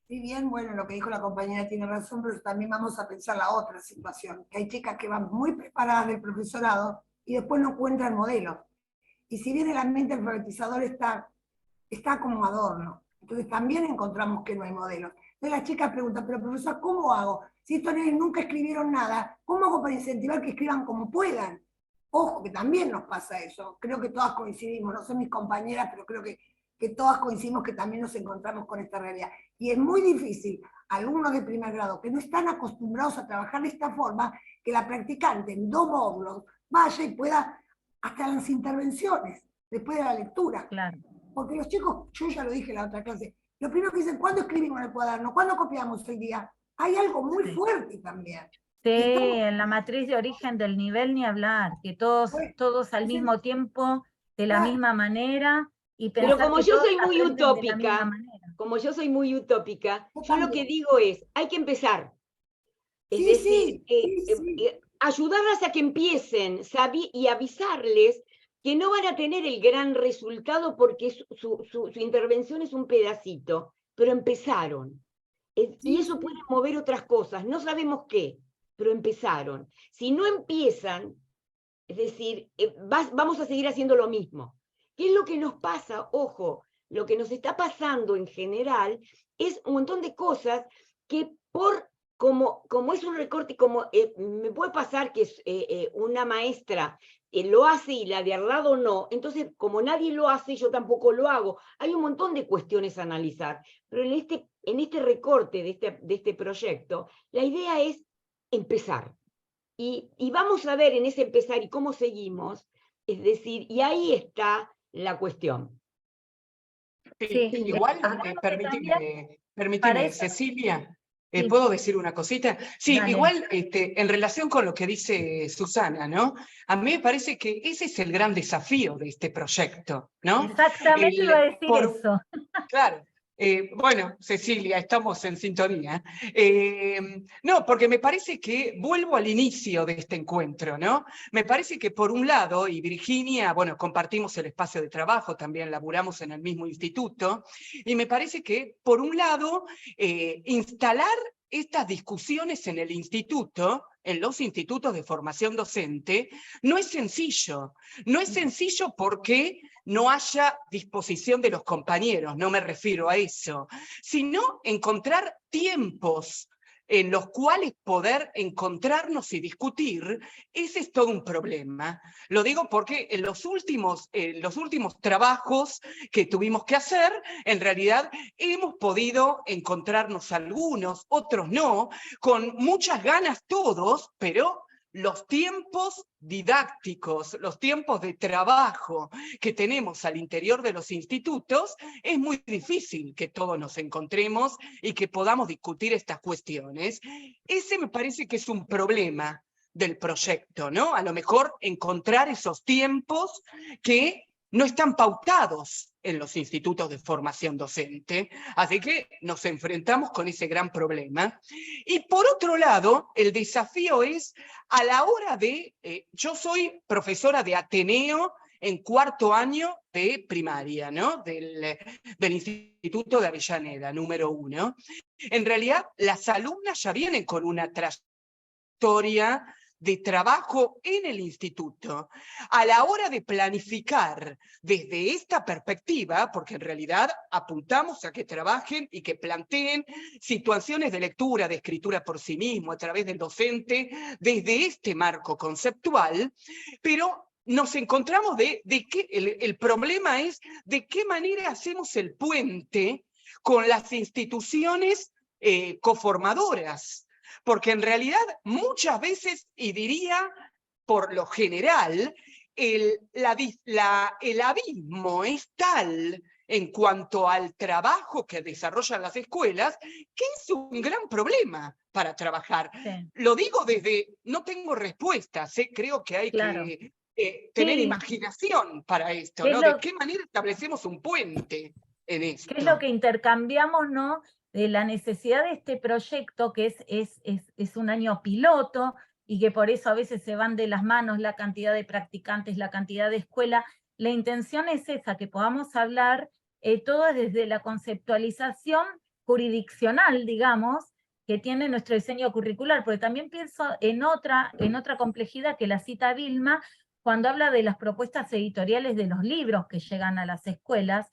bien, bueno, lo que dijo la compañera tiene razón, pero también vamos a pensar la otra situación, que hay chicas que van muy preparadas del profesorado y después no encuentran modelo. Y si bien el ambiente alfabetizador está como adorno, entonces también encontramos que no hay modelo. Entonces las chicas preguntan, pero profesor, ¿cómo hago? Si estos nenes nunca escribieron nada, ¿cómo hago para incentivar que escriban como puedan? Ojo, que también nos pasa eso. Creo que todas coincidimos, no son mis compañeras, pero creo que todas coincidimos que también nos encontramos con esta realidad. Y es muy difícil, alumnos de primer grado que no están acostumbrados a trabajar de esta forma, que la practicante en 2 módulos vaya y pueda hasta las intervenciones, después de la lectura. Claro. Porque los chicos, yo ya lo dije en la otra clase, lo primero que dicen, ¿cuándo escribimos en el cuaderno? ¿Cuándo copiamos hoy día? Hay algo muy fuerte también. Sí, en la matriz de origen del nivel ni hablar, que todos al mismo tiempo, de la misma manera, y pensar. Pero como yo soy muy utópica, yo lo que digo es, hay que empezar. Es decir, ayudarlas a que empiecen y avisarles que no van a tener el gran resultado porque su intervención es un pedacito, pero empezaron. Y eso puede mover otras cosas, no sabemos qué, pero empezaron. Si no empiezan, Es decir, vamos a seguir haciendo lo mismo. ¿Qué es lo que nos pasa? Ojo, lo que nos está pasando en general es un montón de cosas que como es un recorte, como me puede pasar que una maestra lo hace y la de al lado no, entonces como nadie lo hace, yo tampoco lo hago. Hay un montón de cuestiones a analizar, pero en este recorte de este proyecto, la idea es empezar. Y vamos a ver en ese empezar y cómo seguimos, es decir, y ahí está la cuestión. Sí, Igual, hagamos que también permíteme, eso- Cecilia, sí, ¿puedo decir una cosita? Sí, dale. igual, en relación con lo que dice Susana, ¿no? A mí me parece que ese es el gran desafío de este proyecto, ¿no? Exactamente iba a decir eso. Claro. Bueno, Cecilia, estamos en sintonía. No, porque me parece que vuelvo al inicio de este encuentro, ¿no? Me parece que por un lado, y Virginia, bueno, compartimos el espacio de trabajo, también laburamos en el mismo instituto, y me parece que por un lado, instalar estas discusiones en el instituto, en los institutos de formación docente, no es sencillo. No es sencillo porque no haya disposición de los compañeros, no me refiero a eso, sino encontrar tiempos en los cuales poder encontrarnos y discutir, ese es todo un problema. Lo digo porque en los últimos trabajos que tuvimos que hacer, en realidad hemos podido encontrarnos algunos, otros no, con muchas ganas todos, pero los tiempos didácticos, los tiempos de trabajo que tenemos al interior de los institutos, es muy difícil que todos nos encontremos y que podamos discutir estas cuestiones. Ese me parece que es un problema del proyecto, ¿no? A lo mejor encontrar esos tiempos que no están pautados en los institutos de formación docente, así que nos enfrentamos con ese gran problema. Y por otro lado, el desafío es a la hora de, yo soy profesora de Ateneo en cuarto año de primaria, ¿no? Del Instituto de Avellaneda, número 1. En realidad, las alumnas ya vienen con una trayectoria de trabajo en el instituto. A la hora de planificar desde esta perspectiva, porque en realidad apuntamos a que trabajen y que planteen situaciones de lectura, de escritura por sí mismo, a través del docente, desde este marco conceptual, pero nos encontramos el problema es de qué manera hacemos el puente con las instituciones coformadoras. Porque en realidad muchas veces, y diría por lo general, el abismo es tal en cuanto al trabajo que desarrollan las escuelas, que es un gran problema para trabajar. Sí. Lo digo desde, no tengo respuestas, creo que hay que tener imaginación para esto, ¿no? ¿De qué manera establecemos un puente en esto? ¿Qué es lo que intercambiamos, no? De la necesidad de este proyecto, que es un año piloto, y que por eso a veces se van de las manos la cantidad de practicantes, la cantidad de escuela. La intención es esa, que podamos hablar todo desde la conceptualización jurisdiccional, digamos, que tiene nuestro diseño curricular, porque también pienso en otra complejidad que la cita Vilma, cuando habla de las propuestas editoriales de los libros que llegan a las escuelas,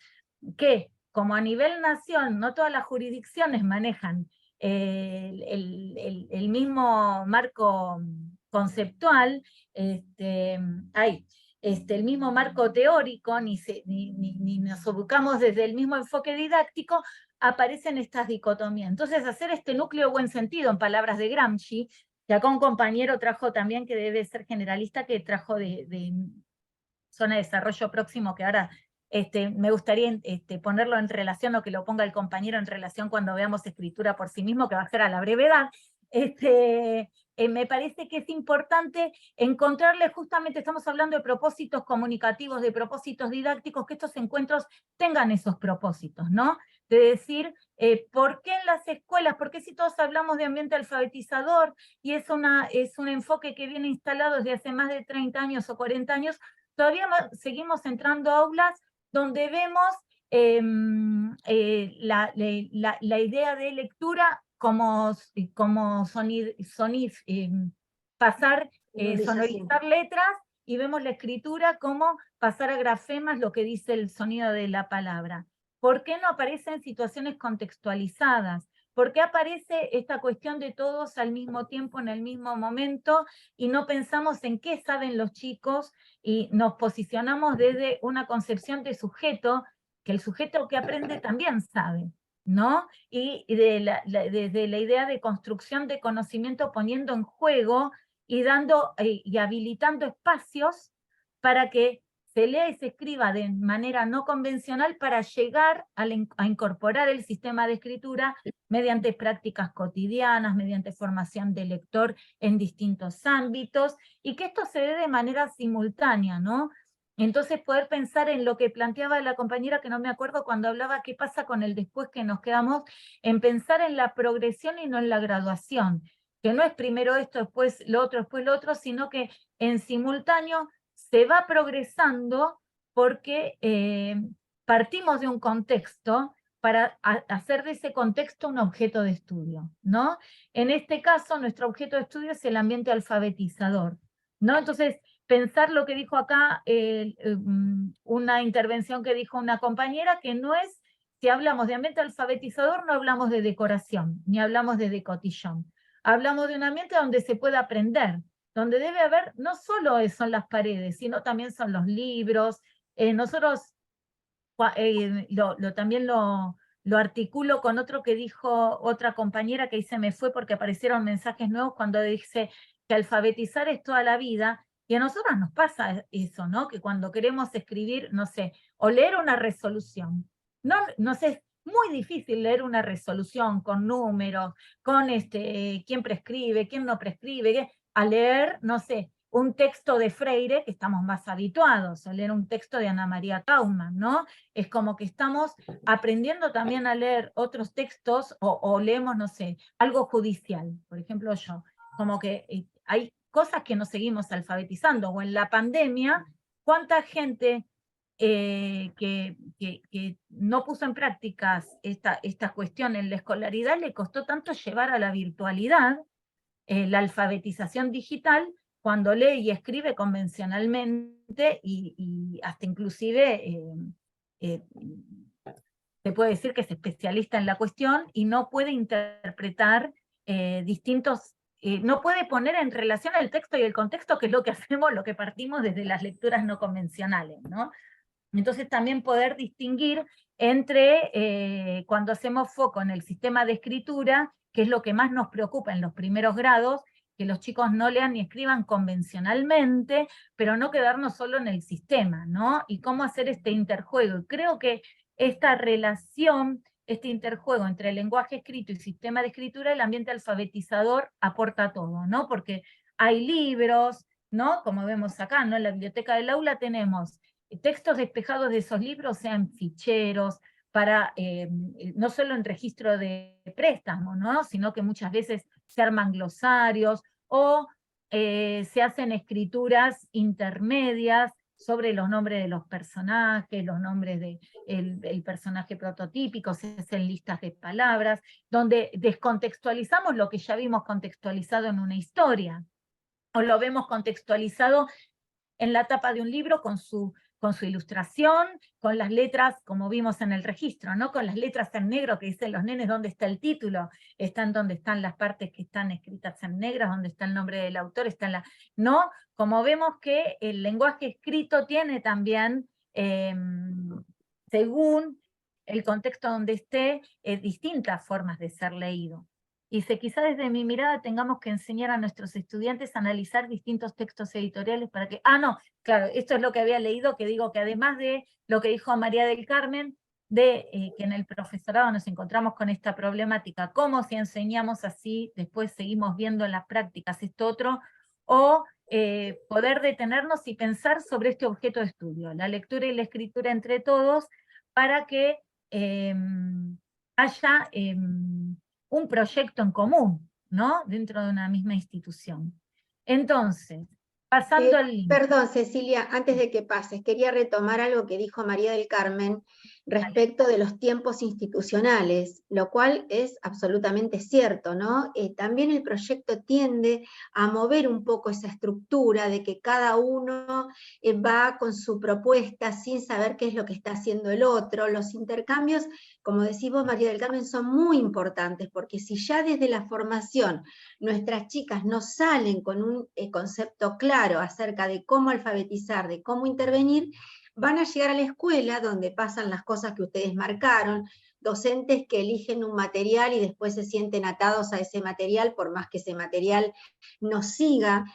que como a nivel nación no todas las jurisdicciones manejan el mismo marco conceptual, el mismo marco teórico, ni nos ubicamos desde el mismo enfoque didáctico, aparecen estas dicotomías. Entonces, hacer este núcleo buen sentido, en palabras de Gramsci, que acá un compañero trajo también, que debe ser generalista, que trajo de zona de desarrollo próximo, que ahora me gustaría ponerlo en relación, o que lo ponga el compañero en relación cuando veamos escritura por sí mismo, que va a ser a la brevedad. Me parece que es importante encontrarle, justamente estamos hablando de propósitos comunicativos, de propósitos didácticos, que estos encuentros tengan esos propósitos, ¿no? De decir, ¿por qué en las escuelas? ¿Por qué si todos hablamos de ambiente alfabetizador y es un enfoque que viene instalado desde hace más de 30 años o 40 años, todavía seguimos entrando a aulas donde vemos la idea de lectura como sonorizar letras, y vemos la escritura como pasar a grafemas lo que dice el sonido de la palabra. ¿Por qué no aparecen situaciones contextualizadas? ¿Por qué aparece esta cuestión de todos al mismo tiempo, en el mismo momento, y no pensamos en qué saben los chicos y nos posicionamos desde una concepción de sujeto, que el sujeto que aprende también sabe, ¿no? Y desde la idea de construcción de conocimiento poniendo en juego y dando y habilitando espacios para que se lea y se escriba de manera no convencional para llegar a incorporar el sistema de escritura mediante prácticas cotidianas, mediante formación de lector en distintos ámbitos, y que esto se dé de manera simultánea, ¿no? Entonces poder pensar en lo que planteaba la compañera, que no me acuerdo cuando hablaba qué pasa con el después, que nos quedamos en pensar en la progresión y no en la graduación, que no es primero esto, después lo otro, sino que en simultáneo se va progresando porque partimos de un contexto para hacer de ese contexto un objeto de estudio, ¿no? En este caso, nuestro objeto de estudio es el ambiente alfabetizador, ¿no? Entonces, pensar lo que dijo acá, una intervención que dijo una compañera, que no es, si hablamos de ambiente alfabetizador, no hablamos de decoración, ni hablamos de decotillón. Hablamos de un ambiente donde se puede aprender, donde debe haber, no solo son las paredes, sino también son los libros. Nosotros también lo articulo con otro que dijo otra compañera, que ahí se me fue porque aparecieron mensajes nuevos, cuando dice que alfabetizar es toda la vida, y a nosotros nos pasa eso, ¿no? Que cuando queremos escribir, no sé, o leer una resolución, no sé, es muy difícil leer una resolución con números, con quién prescribe, quién no prescribe, a leer, no sé, un texto de Freire, que estamos más habituados, a leer un texto de Ana María Kaumann, ¿no? Es como que estamos aprendiendo también a leer otros textos, o leemos, no sé, algo judicial, por ejemplo yo, como que hay cosas que nos seguimos alfabetizando, o en la pandemia, ¿cuánta gente que no puso en prácticas esta cuestión en la escolaridad le costó tanto llevar a la virtualidad la alfabetización digital, cuando lee y escribe convencionalmente, y hasta inclusive se puede decir que es especialista en la cuestión y no puede interpretar no puede poner en relación el texto y el contexto, que es lo que hacemos, lo que partimos desde las lecturas no convencionales, ¿no? Entonces también poder distinguir entre cuando hacemos foco en el sistema de escritura, que es lo que más nos preocupa en los primeros grados, que los chicos no lean ni escriban convencionalmente, pero no quedarnos solo en el sistema, ¿no? Y cómo hacer este interjuego. Y creo que esta relación, este interjuego entre el lenguaje escrito y sistema de escritura, el ambiente alfabetizador aporta todo, ¿no? Porque hay libros, ¿no? Como vemos acá, ¿no? En la biblioteca del aula tenemos textos despejados de esos libros, sean ficheros, para, no solo en registro de préstamo, ¿no? Sino que muchas veces se arman glosarios, o se hacen escrituras intermedias sobre los nombres de los personajes, los nombres del personaje prototípico, se hacen listas de palabras, donde descontextualizamos lo que ya vimos contextualizado en una historia, o lo vemos contextualizado en la tapa de un libro con su ilustración, con las letras, como vimos en el registro, ¿no? Con las letras en negro que dicen los nenes dónde está el título, están donde están las partes que están escritas en negras, donde está el nombre del autor, ¿no? Como vemos que el lenguaje escrito tiene también, según el contexto donde esté, distintas formas de ser leído. Y quizá desde mi mirada tengamos que enseñar a nuestros estudiantes a analizar distintos textos editoriales para que... no, claro, esto es lo que había leído, que digo que además de lo que dijo María del Carmen, que en el profesorado nos encontramos con esta problemática, cómo si enseñamos así, después seguimos viendo en las prácticas esto otro, o poder detenernos y pensar sobre este objeto de estudio, la lectura y la escritura entre todos, para que haya un proyecto en común, ¿no? Dentro de una misma institución. Entonces, pasando al link. Perdón, Cecilia, antes de que pases, quería retomar algo que dijo María del Carmen, respecto de los tiempos institucionales, lo cual es absolutamente cierto, ¿no? También el proyecto tiende a mover un poco esa estructura de que cada uno va con su propuesta sin saber qué es lo que está haciendo el otro. Los intercambios, como decís vos, María del Carmen, son muy importantes, porque si ya desde la formación nuestras chicas no salen con un concepto claro acerca de cómo alfabetizar, de cómo intervenir, van a llegar a la escuela donde pasan las cosas que ustedes marcaron, docentes que eligen un material y después se sienten atados a ese material, por más que ese material no siga,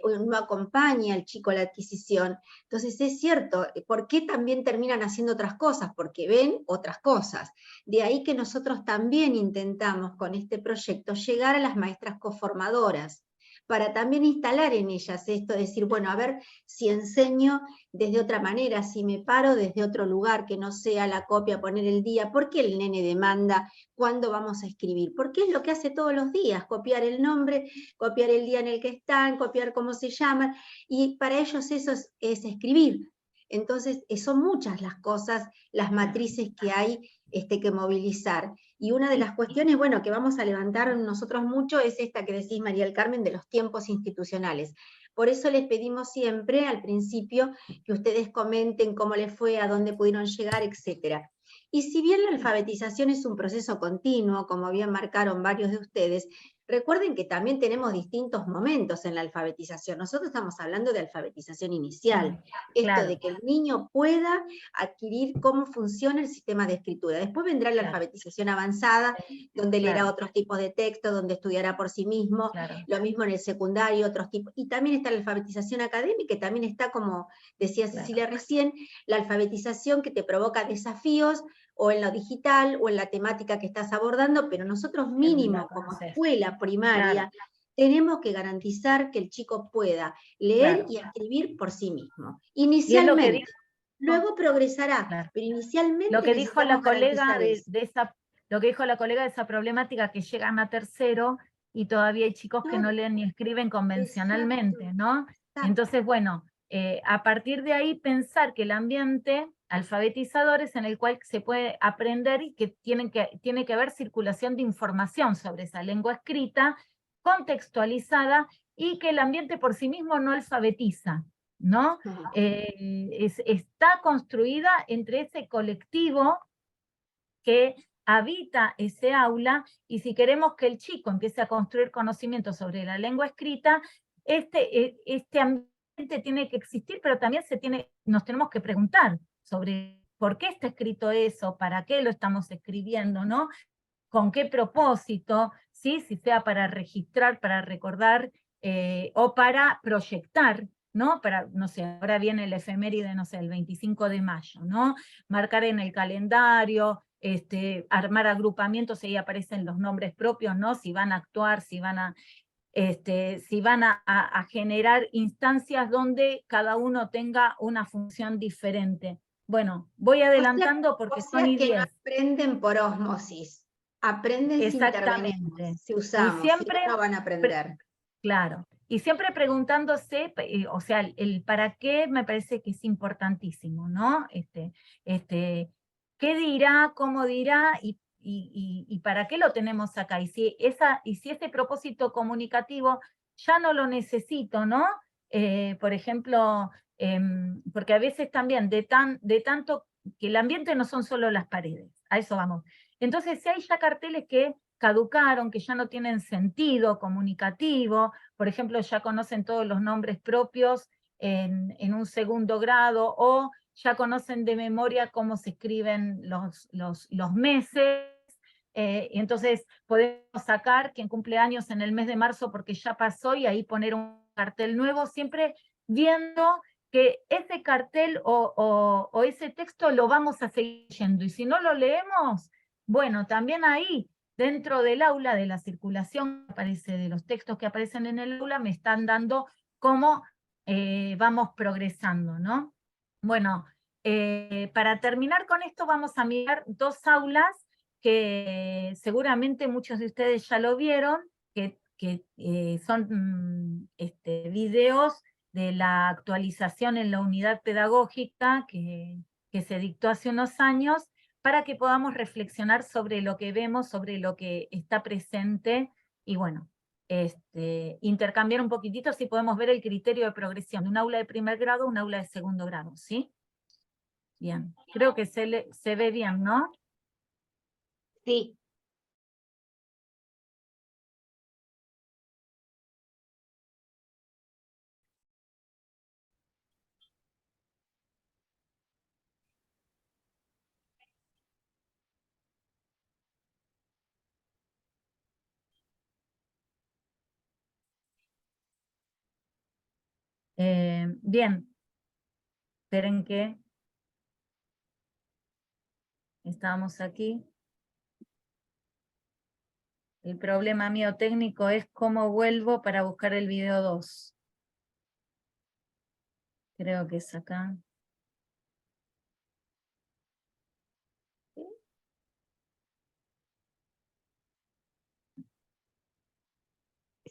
no acompañe al chico a la adquisición. Entonces es cierto, ¿por qué también terminan haciendo otras cosas? Porque ven otras cosas. De ahí que nosotros también intentamos con este proyecto llegar a las maestras coformadoras, para también instalar en ellas esto, decir, bueno, a ver si enseño desde otra manera, si me paro desde otro lugar, que no sea la copia, poner el día, ¿por qué el nene demanda cuándo vamos a escribir? Porque es lo que hace todos los días, copiar el nombre, copiar el día en el que están, copiar cómo se llaman, y para ellos eso es escribir. Entonces, son muchas las cosas, las matrices que hay que movilizar. Y una de las cuestiones, bueno, que vamos a levantar nosotros mucho es esta que decís, María del Carmen, de los tiempos institucionales. Por eso les pedimos siempre, al principio, que ustedes comenten cómo les fue, a dónde pudieron llegar, etc. Y si bien la alfabetización es un proceso continuo, como bien marcaron varios de ustedes, recuerden que también tenemos distintos momentos en la alfabetización. Nosotros estamos hablando de alfabetización inicial, Claro. esto de que el niño pueda adquirir cómo funciona el sistema de escritura. Después vendrá la alfabetización avanzada, donde leerá otros tipos de texto, donde estudiará por sí mismo, lo mismo en el secundario, otros tipos. Y también está la alfabetización académica, que también está, como decía Cecilia recién, la alfabetización que te provoca desafíos, o en lo digital, o en la temática que estás abordando, pero nosotros mínimo, como escuela primaria, tenemos que garantizar que el chico pueda leer y escribir por sí mismo. Inicialmente. Luego progresará, pero inicialmente lo que dijo la colega lo que dijo la colega de esa problemática, que llegan a tercero y todavía hay chicos que no leen ni escriben convencionalmente, ¿no? Entonces, bueno, a partir de ahí pensar que el ambiente alfabetizador es en el cual se puede aprender y que tiene que haber circulación de información sobre esa lengua escrita, contextualizada, y que el ambiente por sí mismo no alfabetiza, ¿no? Está construida entre ese colectivo que habita ese aula, y si queremos que el chico empiece a construir conocimiento sobre la lengua escrita, este ambiente tiene que existir, pero también nos tenemos que preguntar sobre por qué está escrito eso, para qué lo estamos escribiendo, ¿no? Con qué propósito, ¿sí? Si sea para registrar, para recordar, o para proyectar, ¿no? Para, no sé, ahora viene el efeméride, no sé, el 25 de mayo, ¿no? Marcar en el calendario, armar agrupamientos, y ahí aparecen los nombres propios, ¿no? Si van a actuar, si van a generar instancias donde cada uno tenga una función diferente. Bueno, voy adelantando porque son ideas. Que no aprenden por ósmosis, aprenden si intervenimos, si usamos, siempre, si no van a aprender. Claro, y siempre preguntándose, o sea, el para qué me parece que es importantísimo, ¿no? ¿Qué dirá, cómo dirá y para qué lo tenemos acá? Y si ese propósito comunicativo ya no lo necesito, ¿no? Por ejemplo, porque a veces también de tanto que el ambiente no son solo las paredes, a eso vamos. Entonces, si hay ya carteles que caducaron, que ya no tienen sentido comunicativo, por ejemplo, ya conocen todos los nombres propios en un segundo grado, o ya conocen de memoria cómo se escriben los meses, entonces podemos sacar quien cumple años en el mes de marzo porque ya pasó, y ahí poner un cartel nuevo, siempre viendo que ese cartel o ese texto lo vamos a seguir leyendo, y si no lo leemos, bueno, también ahí, dentro del aula, de la circulación que aparece, de los textos que aparecen en el aula, me están dando cómo vamos progresando, ¿no? Bueno, para terminar con esto vamos a mirar dos aulas que seguramente muchos de ustedes ya lo vieron, que son videos de la actualización en la unidad pedagógica, que que se dictó hace unos años, para que podamos reflexionar sobre lo que vemos, sobre lo que está presente, y bueno, intercambiar un poquitito si podemos ver el criterio de progresión de un aula de primer grado a un aula de segundo grado, ¿sí? Bien, creo que se ve bien, ¿no? Sí. Bien, esperen que estamos aquí. El problema mío técnico es cómo vuelvo para buscar el video 2. Creo que es acá.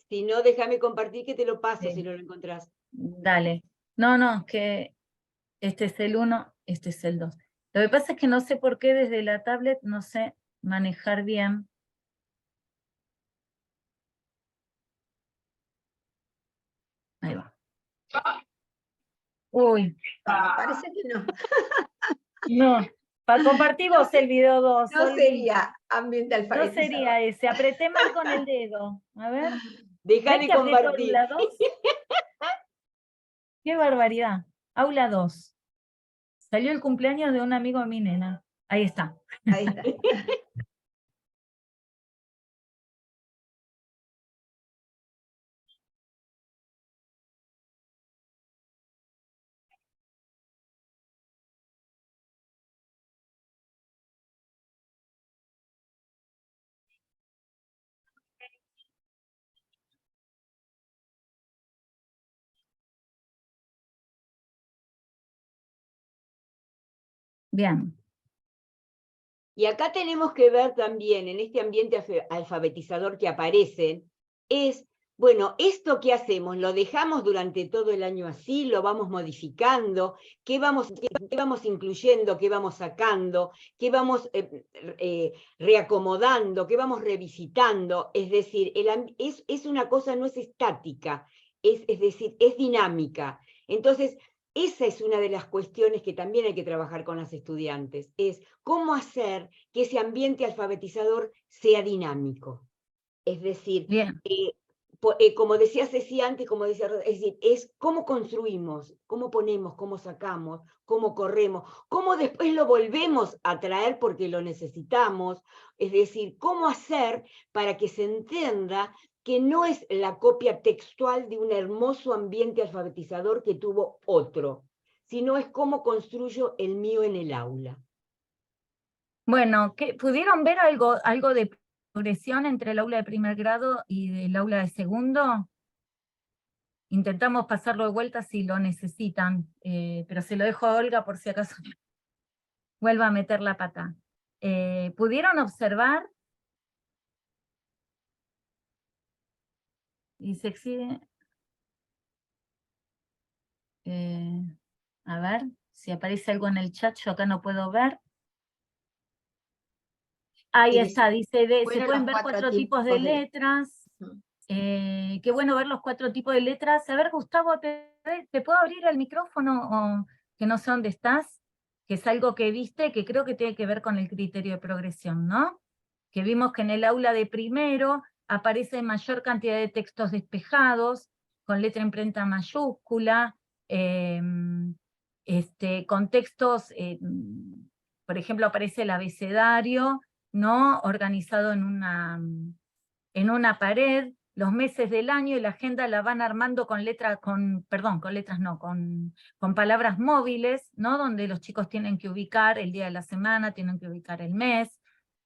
Si no, déjame compartir que te lo paso Sí. si no lo encontrás. Dale. No, es que este es el 1, este es el 2. Lo que pasa es que no sé por qué desde la tablet no sé manejar bien. Ahí va. Uy. Parece que no. No. Para compartir vos el video 2. No sería ambiente No alfabetizador. sería ese. Apreté mal con el dedo. A ver. Deja ¿Ven de que apretó compartir. aula 2? ¡Qué barbaridad! Aula 2. Salió el cumpleaños de un amigo de mi nena. Ahí está. Ahí está. Bien. Y acá tenemos que ver también, en este ambiente alfabetizador que aparece, es, bueno, esto que hacemos, lo dejamos durante todo el año así, lo vamos modificando, qué vamos incluyendo, qué vamos sacando, qué vamos reacomodando, qué vamos revisitando. Es decir, es una cosa, no es estática, es decir, es dinámica. Entonces, esa es una de las cuestiones que también hay que trabajar con las estudiantes, es cómo hacer que ese ambiente alfabetizador sea dinámico. Es decir, como decía Ceci antes, como decía, es decir, es cómo construimos, cómo ponemos, cómo sacamos, cómo corremos, cómo después lo volvemos a traer porque lo necesitamos, es decir, cómo hacer para que se entienda que no es la copia textual de un hermoso ambiente alfabetizador que tuvo otro, sino es cómo construyo el mío en el aula. Bueno, ¿pudieron ver algo de progresión entre el aula de primer grado y el aula de segundo? Intentamos pasarlo de vuelta si lo necesitan, pero se lo dejo a Olga por si acaso vuelva a meter la pata. ¿Pudieron observar? Y se exhibe. A ver, si aparece algo en el chat, yo acá no puedo ver. Ahí está, dice, se pueden ver 4 tipos de letras. Qué bueno ver los 4 tipos de letras. A ver, Gustavo, ¿te puedo abrir el micrófono? O que no sé dónde estás, que es algo que viste, que creo que tiene que ver con el criterio de progresión, ¿no? Que vimos que en el aula de primero aparece mayor cantidad de textos despejados, con letra imprenta mayúscula, con textos, por ejemplo, aparece el abecedario, ¿no? Organizado en una pared, los meses del año, y la agenda la van armando con palabras móviles, ¿no? Donde los chicos tienen que ubicar el día de la semana, tienen que ubicar el mes,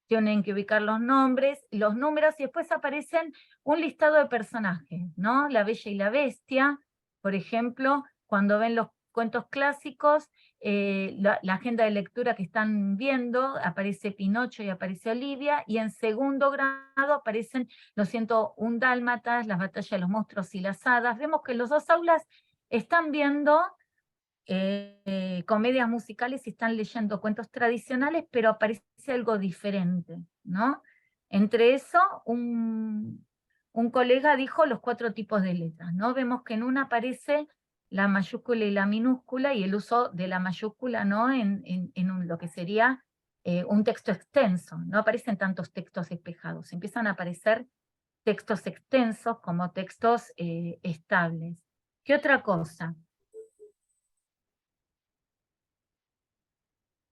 tienen que ubicar los nombres, los números, y después aparecen un listado de personajes, ¿no? La Bella y la Bestia, por ejemplo, cuando ven los cuentos clásicos, la agenda de lectura que están viendo, aparece Pinocho y aparece Olivia, y en segundo grado aparecen los 101 Dálmatas, las batallas de los monstruos y las hadas. Vemos que los dos aulas están viendo comedias musicales y están leyendo cuentos tradicionales, pero aparece algo diferente, ¿no? Entre eso, un colega dijo los 4 tipos de letras, ¿no? Vemos que en una aparece la mayúscula y la minúscula, y el uso de la mayúscula, ¿no? En lo que sería un texto extenso, no aparecen tantos textos espejados, empiezan a aparecer textos extensos como textos estables. ¿Qué otra cosa?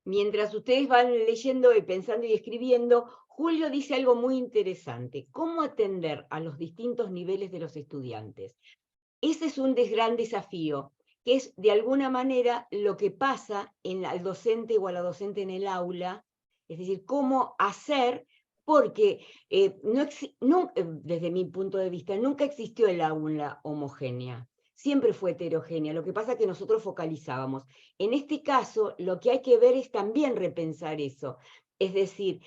Mientras ustedes van leyendo y pensando y escribiendo, Julio dice algo muy interesante: ¿cómo atender a los distintos niveles de los estudiantes? Ese es un gran desafío, que es de alguna manera lo que pasa al docente o a la docente en el aula, es decir, cómo hacer, porque desde mi punto de vista nunca existió el aula homogénea, siempre fue heterogénea, lo que pasa es que nosotros focalizábamos. En este caso, lo que hay que ver es también repensar eso, es decir,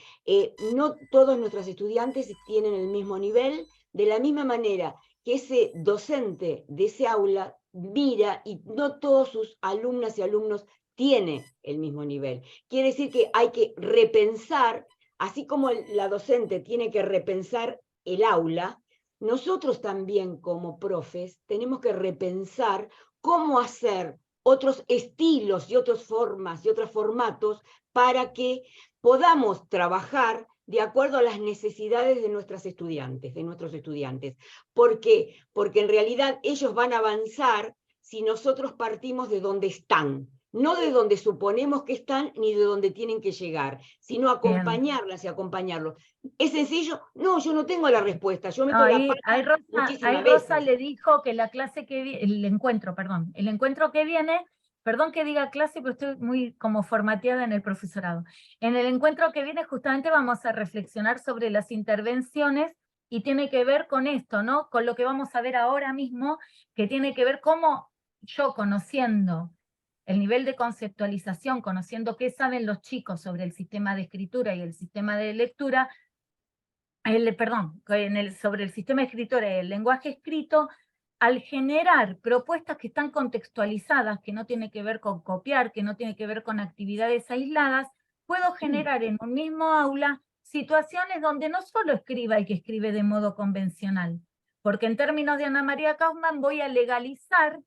no todos nuestros estudiantes tienen el mismo nivel, de la misma manera que ese docente de ese aula mira y no todos sus alumnas y alumnos tienen el mismo nivel. Quiere decir que hay que repensar, así como la docente tiene que repensar el aula, nosotros también como profes tenemos que repensar cómo hacer otros estilos y otras formas y otros formatos para que podamos trabajar de acuerdo a las necesidades de nuestros estudiantes. ¿Por qué? Porque en realidad ellos van a avanzar si nosotros partimos de donde están, no de donde suponemos que están ni de donde tienen que llegar, sino acompañarlas y acompañarlos. ¿Es sencillo? No, yo no tengo la respuesta, yo meto la pata muchísimas Rosa veces. le dijo que la clase que viene, el encuentro que viene, perdón que diga clase, pero estoy muy como formateada en el profesorado. En el encuentro que viene justamente vamos a reflexionar sobre las intervenciones y tiene que ver con esto, ¿no? Con lo que vamos a ver ahora mismo, que tiene que ver cómo yo, conociendo el nivel de conceptualización, conociendo qué saben los chicos sobre el sistema de escritura y el sistema de lectura, sobre el sistema de escritura y el lenguaje escrito, al generar propuestas que están contextualizadas, que no tiene que ver con copiar, que no tiene que ver con actividades aisladas, puedo generar en un mismo aula situaciones donde no solo escriba el que escribe de modo convencional, porque en términos de Ana María Kaufman voy a legalizar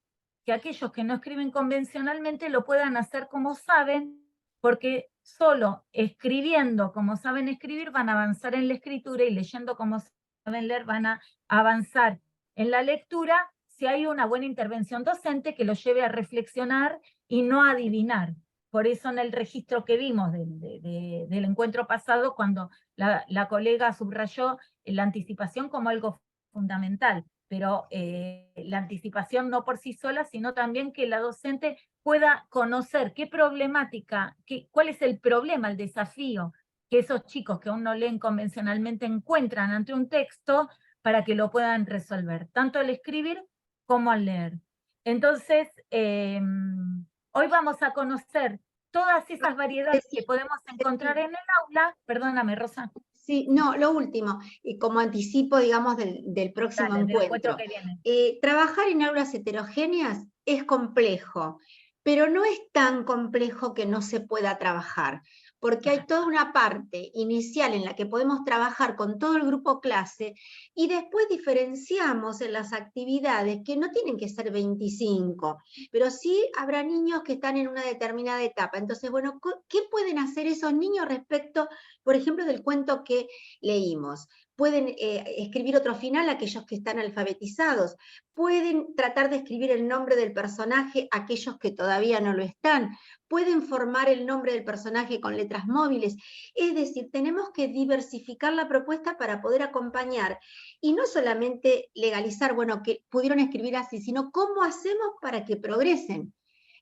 que aquellos que no escriben convencionalmente lo puedan hacer como saben, porque solo escribiendo como saben escribir van a avanzar en la escritura, y leyendo como saben leer van a avanzar en la lectura, si hay una buena intervención docente que lo lleve a reflexionar y no a adivinar. Por eso en el registro que vimos del encuentro pasado, cuando la colega subrayó la anticipación como algo fundamental, pero la anticipación no por sí sola, sino también que la docente pueda conocer qué problemática, cuál es el problema, el desafío que esos chicos que aún no leen convencionalmente encuentran ante un texto, para que lo puedan resolver, tanto al escribir como al leer. Entonces, hoy vamos a conocer todas esas variedades que podemos encontrar en el aula. Perdóname, Rosa. Sí, no, lo último, y como anticipo, digamos, del próximo encuentro. Que viene. Trabajar en aulas heterogéneas es complejo, pero no es tan complejo que no se pueda trabajar, porque hay toda una parte inicial en la que podemos trabajar con todo el grupo clase y después diferenciamos en las actividades que no tienen que ser 25, pero sí habrá niños que están en una determinada etapa. Entonces, bueno, ¿qué pueden hacer esos niños respecto, por ejemplo, del cuento que leímos? Pueden escribir otro final aquellos que están alfabetizados, pueden tratar de escribir el nombre del personaje aquellos que todavía no lo están, pueden formar el nombre del personaje con letras móviles. Es decir, tenemos que diversificar la propuesta para poder acompañar y no solamente legalizar, bueno, que pudieron escribir así, sino cómo hacemos para que progresen,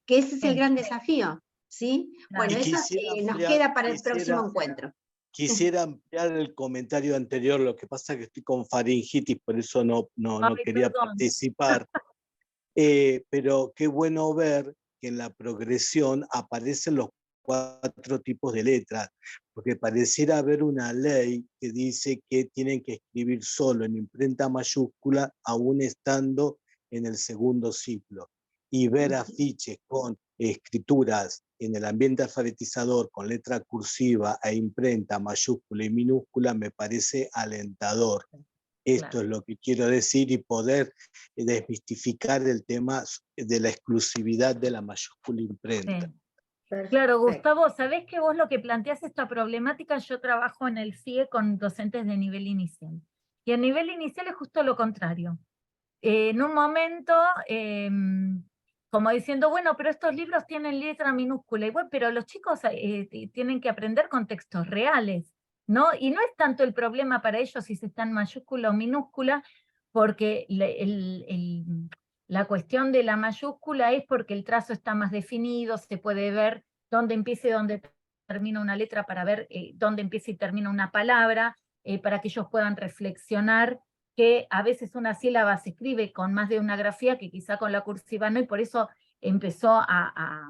que ese es el gran desafío, ¿sí? Bueno, eso nos queda para el próximo encuentro. Quisiera ampliar el comentario anterior, lo que pasa es que estoy con faringitis, por eso no quería participar. Pero qué bueno ver que en la progresión aparecen los 4 tipos de letras, porque pareciera haber una ley que dice que tienen que escribir solo en imprenta mayúscula, aún estando en el segundo ciclo. y ver afiches con escrituras en el ambiente alfabetizador con letra cursiva e imprenta mayúscula y minúscula me parece alentador. Esto Claro. es lo que quiero decir y poder desmistificar el tema de la exclusividad de la mayúscula imprenta. Sí. Claro, Gustavo, sabés que vos lo que planteás esta problemática, yo trabajo en el CIE con docentes de nivel inicial. Y el nivel inicial es justo lo contrario. En un momento, como diciendo, bueno, pero estos libros tienen letra minúscula, y bueno, pero los chicos tienen que aprender con textos reales, ¿no? Y no es tanto el problema para ellos si se está en mayúscula o minúscula, porque la cuestión de la mayúscula es porque el trazo está más definido, se puede ver dónde empieza y dónde termina una letra para ver dónde empieza y termina una palabra, para que ellos puedan reflexionar que a veces una sílaba se escribe con más de una grafía que quizá con la cursiva no, y por eso empezó a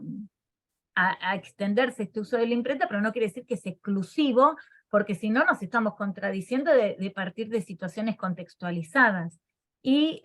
extenderse este uso de la imprenta, pero no quiere decir que es exclusivo, porque si no nos estamos contradiciendo de partir de situaciones contextualizadas. Y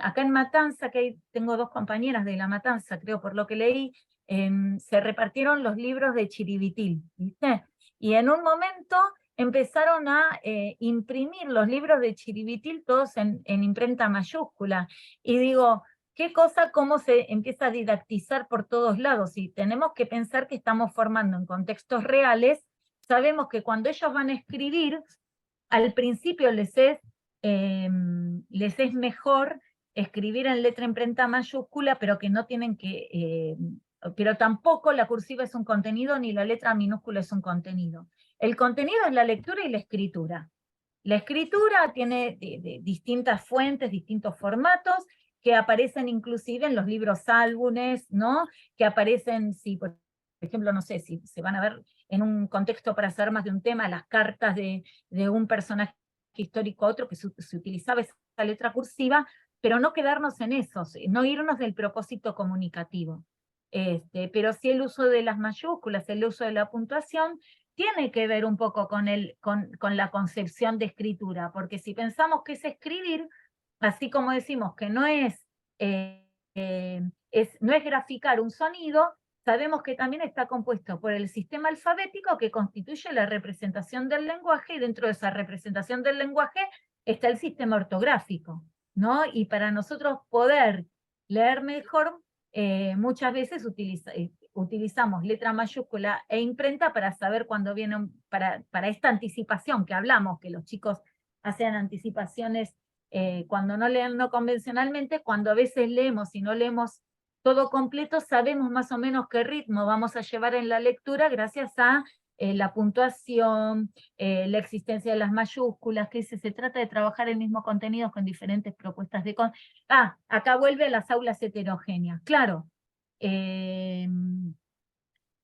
acá en Matanza, que tengo dos compañeras de La Matanza, creo por lo que leí, se repartieron los libros de Chiribitil, ¿viste? Y en un momento empezaron a imprimir los libros de Chiribitil todos en imprenta mayúscula. Y digo, qué cosa, cómo se empieza a didactizar por todos lados. Y tenemos que pensar que estamos formando en contextos reales. Sabemos que cuando ellos van a escribir, al principio les es mejor escribir en letra imprenta mayúscula, pero que no tienen que... pero tampoco la cursiva es un contenido, ni la letra minúscula es un contenido. El contenido es la lectura y la escritura. La escritura tiene distintas fuentes, distintos formatos, que aparecen inclusive en los libros álbumes, ¿no? Que aparecen, si por ejemplo, no sé, si se van a ver en un contexto para saber más de un tema, las cartas de un personaje histórico a otro, que se utilizaba esa letra cursiva, pero no quedarnos en eso, no irnos del propósito comunicativo. Pero sí el uso de las mayúsculas, el uso de la puntuación, tiene que ver un poco con la concepción de escritura, porque si pensamos que es escribir, así como decimos que no es graficar un sonido, sabemos que también está compuesto por el sistema alfabético que constituye la representación del lenguaje, y dentro de esa representación del lenguaje está el sistema ortográfico, ¿no? Y para nosotros poder leer mejor, muchas veces utilizamos letra mayúscula e imprenta para saber cuándo viene, para esta anticipación que hablamos, que los chicos hacen anticipaciones cuando no leen no convencionalmente, cuando a veces leemos y no leemos todo completo, sabemos más o menos qué ritmo vamos a llevar en la lectura gracias a la puntuación, la existencia de las mayúsculas, que se trata de trabajar el mismo contenido con diferentes propuestas de... acá vuelve a las aulas heterogéneas, claro.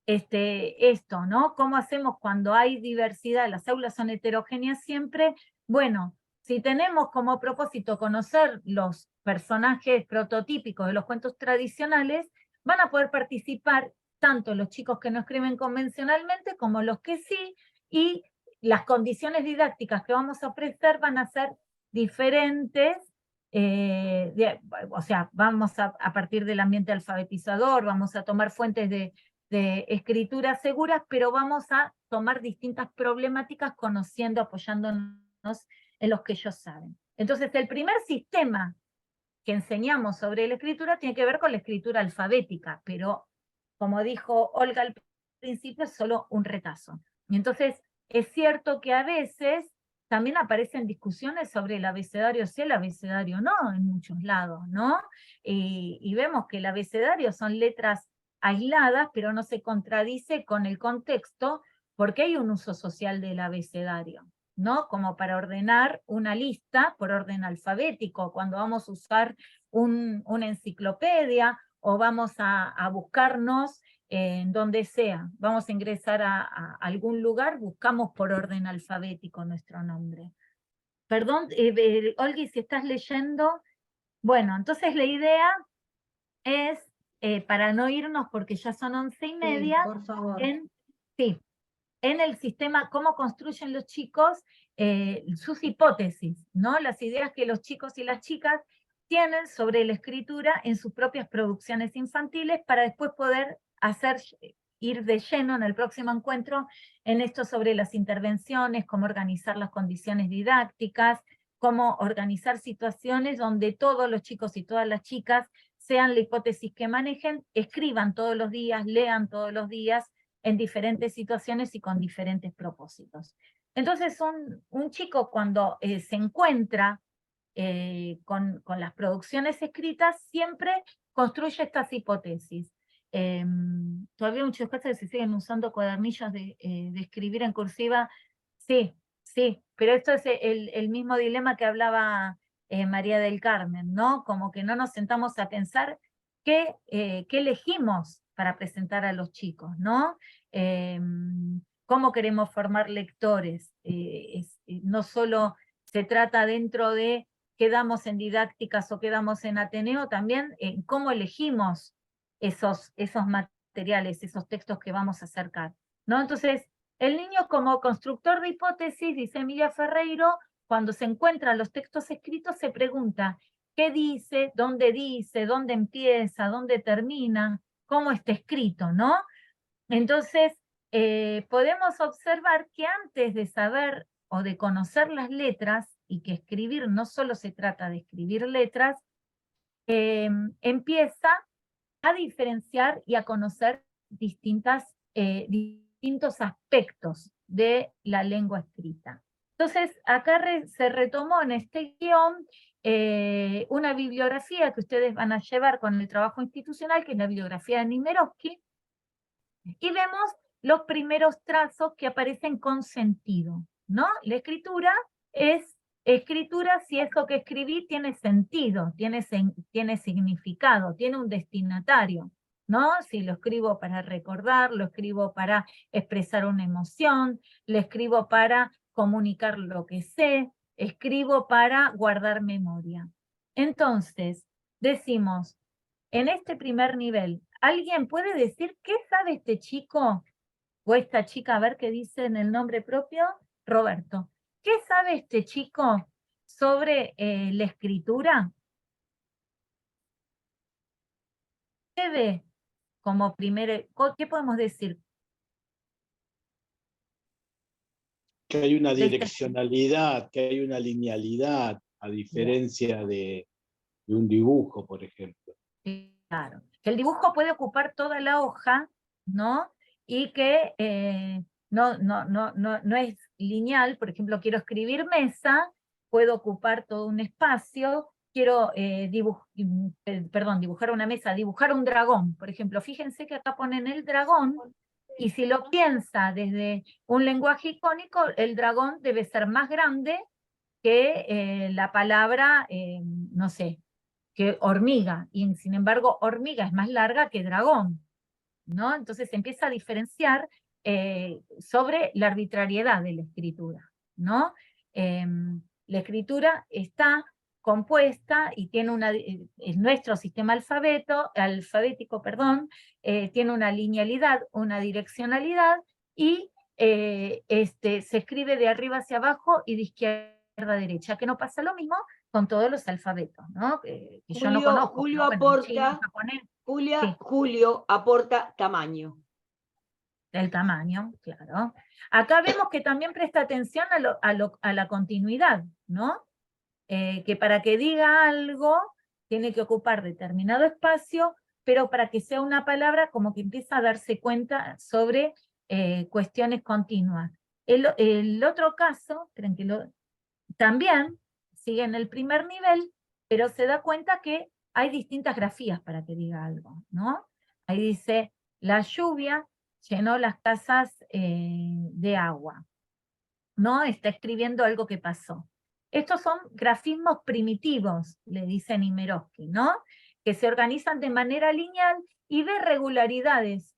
Esto, ¿no? ¿Cómo hacemos cuando hay diversidad? Las aulas son heterogéneas siempre. Bueno, si tenemos como propósito conocer los personajes prototípicos de los cuentos tradicionales, van a poder participar tanto los chicos que no escriben convencionalmente como los que sí, y las condiciones didácticas que vamos a ofrecer van a ser diferentes. O sea, vamos a partir del ambiente alfabetizador, vamos a tomar fuentes de escrituras seguras, pero vamos a tomar distintas problemáticas conociendo, apoyándonos en los que ellos saben. Entonces, el primer sistema que enseñamos sobre la escritura tiene que ver con la escritura alfabética, pero como dijo Olga al principio, es solo un retazo. Y entonces, es cierto que a veces también aparecen discusiones sobre el abecedario sí, el abecedario no, en muchos lados, ¿no? Y vemos que el abecedario son letras aisladas, pero no se contradice con el contexto, porque hay un uso social del abecedario, ¿no? Como para ordenar una lista por orden alfabético, cuando vamos a usar una enciclopedia, o vamos a buscarnos en donde sea, vamos a ingresar a algún lugar, buscamos por orden alfabético nuestro nombre. Perdón, Olgi, si estás leyendo. Bueno, entonces la idea es, para no irnos porque ya son 11:30, Sí, por favor. en el sistema, cómo construyen los chicos sus hipótesis, ¿no? Las ideas que los chicos y las chicas tienen sobre la escritura en sus propias producciones infantiles para después poder ir de lleno en el próximo encuentro en esto sobre las intervenciones, cómo organizar las condiciones didácticas, cómo organizar situaciones donde todos los chicos y todas las chicas sean la hipótesis que manejen, escriban todos los días, lean todos los días en diferentes situaciones y con diferentes propósitos. Entonces un chico cuando se encuentra con las producciones escritas siempre construye estas hipótesis. Todavía muchos casos se siguen usando cuadernillos de escribir en cursiva. Sí, sí, pero esto es el mismo dilema que hablaba María del Carmen, ¿no? Como que no nos sentamos a pensar qué elegimos para presentar a los chicos, ¿no? Cómo queremos formar lectores. No solo se trata dentro de qué damos en didácticas o qué damos en Ateneo, también en cómo elegimos esos materiales, esos textos que vamos a acercar, ¿no? Entonces, el niño como constructor de hipótesis, dice Emilia Ferreiro, cuando se encuentran los textos escritos se pregunta, ¿qué dice? ¿Dónde empieza? ¿Dónde termina? ¿Cómo está escrito? ¿No? Entonces, podemos observar que antes de saber o de conocer las letras, y que escribir no solo se trata de escribir letras, empieza a diferenciar y a conocer distintos aspectos de la lengua escrita. Entonces, acá se retomó en este guión una bibliografía que ustedes van a llevar con el trabajo institucional, que es la bibliografía de Nimirovsky, y vemos los primeros trazos que aparecen con sentido, ¿no? La escritura es escritura si eso que escribí tiene sentido, tiene significado, tiene un destinatario, ¿no? Si lo escribo para recordar, lo escribo para expresar una emoción, lo escribo para comunicar lo que sé, escribo para guardar memoria. Entonces, decimos, en este primer nivel, ¿alguien puede decir qué sabe este chico o esta chica? A ver qué dice en el nombre propio. Roberto. ¿Qué sabe este chico sobre la escritura? ¿Qué ve como qué podemos decir? Que hay una direccionalidad, que hay una linealidad, a diferencia de un dibujo, por ejemplo. Claro, que el dibujo puede ocupar toda la hoja, ¿no? Y que no es lineal. Por ejemplo, quiero escribir mesa, puedo ocupar todo un espacio. Quiero dibujar una mesa, dibujar un dragón. Por ejemplo, fíjense que acá ponen el dragón, y si lo piensa desde un lenguaje icónico, el dragón debe ser más grande que la palabra, no sé, que hormiga, y sin embargo hormiga es más larga que dragón, ¿no? Entonces se empieza a diferenciar sobre la arbitrariedad de la escritura, ¿no? La escritura está compuesta y tiene nuestro sistema alfabético, tiene una linealidad, una direccionalidad, y se escribe de arriba hacia abajo y de izquierda a derecha, que no pasa lo mismo con todos los alfabetos, ¿no? Que yo no conozco. Julio ¿no? aporta, chino, japonés, sí. Julio aporta tamaño. El tamaño, claro. Acá vemos que también presta atención a la continuidad, ¿no? Que para que diga algo tiene que ocupar determinado espacio, pero para que sea una palabra como que empieza a darse cuenta sobre cuestiones continuas. El otro caso, también sigue en el primer nivel, pero se da cuenta que hay distintas grafías para que diga algo, ¿no? Ahí dice, la lluvia llenó las casas de agua, ¿no? Está escribiendo algo que pasó. Estos son grafismos primitivos, le dice Nimirovsky, ¿no? Que se organizan de manera lineal y ve regularidades.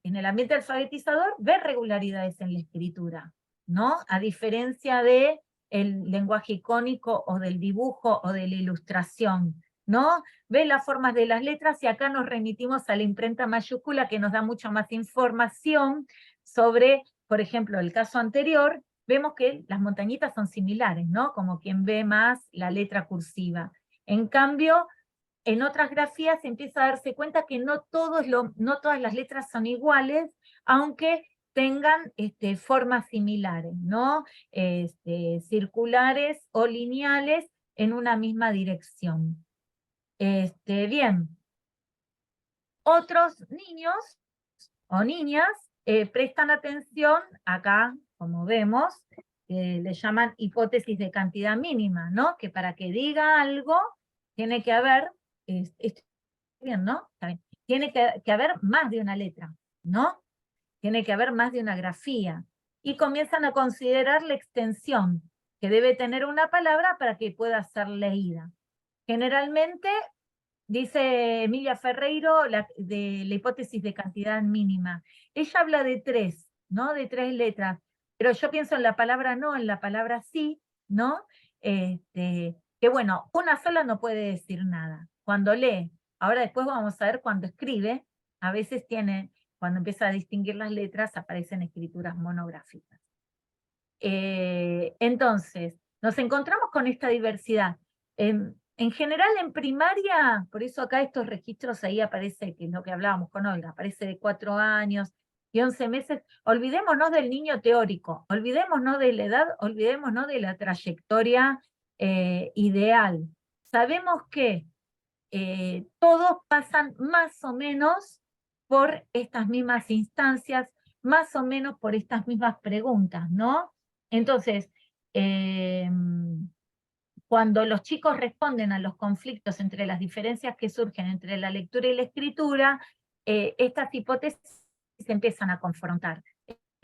En el ambiente alfabetizador, ve regularidades en la escritura, ¿no? A diferencia de el lenguaje icónico o del dibujo o de la ilustración, ¿no? Ve las formas de las letras, y acá nos remitimos a la imprenta mayúscula, que nos da mucha más información sobre, por ejemplo, el caso anterior, vemos que las montañitas son similares, ¿no? Como quien ve más la letra cursiva. En cambio, en otras grafías se empieza a darse cuenta que no todas las letras son iguales, aunque tengan formas similares, ¿no? Circulares o lineales en una misma dirección. Bien. Otros niños o niñas prestan atención, acá, como vemos, le llaman hipótesis de cantidad mínima, ¿no? Que para que diga algo, tiene que haber, bien, ¿no? Está bien. Tiene que haber más de una letra, ¿no? Tiene que haber más de una grafía. Y comienzan a considerar la extensión que debe tener una palabra para que pueda ser leída. Generalmente, dice Emilia Ferreiro, de la hipótesis de cantidad mínima. Ella habla de 3, ¿no? De 3 letras. Pero yo pienso en la palabra no, en la palabra sí, ¿no? Que bueno, una sola no puede decir nada. Cuando lee, ahora después vamos a ver cuando escribe, a veces cuando empieza a distinguir las letras, aparecen escrituras monográficas. Entonces, nos encontramos con esta diversidad. En general, en primaria, por eso acá estos registros ahí aparece, que es lo que hablábamos con Olga, aparece de 4 años y 11 meses. Olvidémonos del niño teórico, olvidémonos de la edad, olvidémonos de la trayectoria ideal. Sabemos que todos pasan más o menos por estas mismas instancias, más o menos por estas mismas preguntas, ¿no? Entonces, cuando los chicos responden a los conflictos entre las diferencias que surgen entre la lectura y la escritura, estas hipótesis se empiezan a confrontar.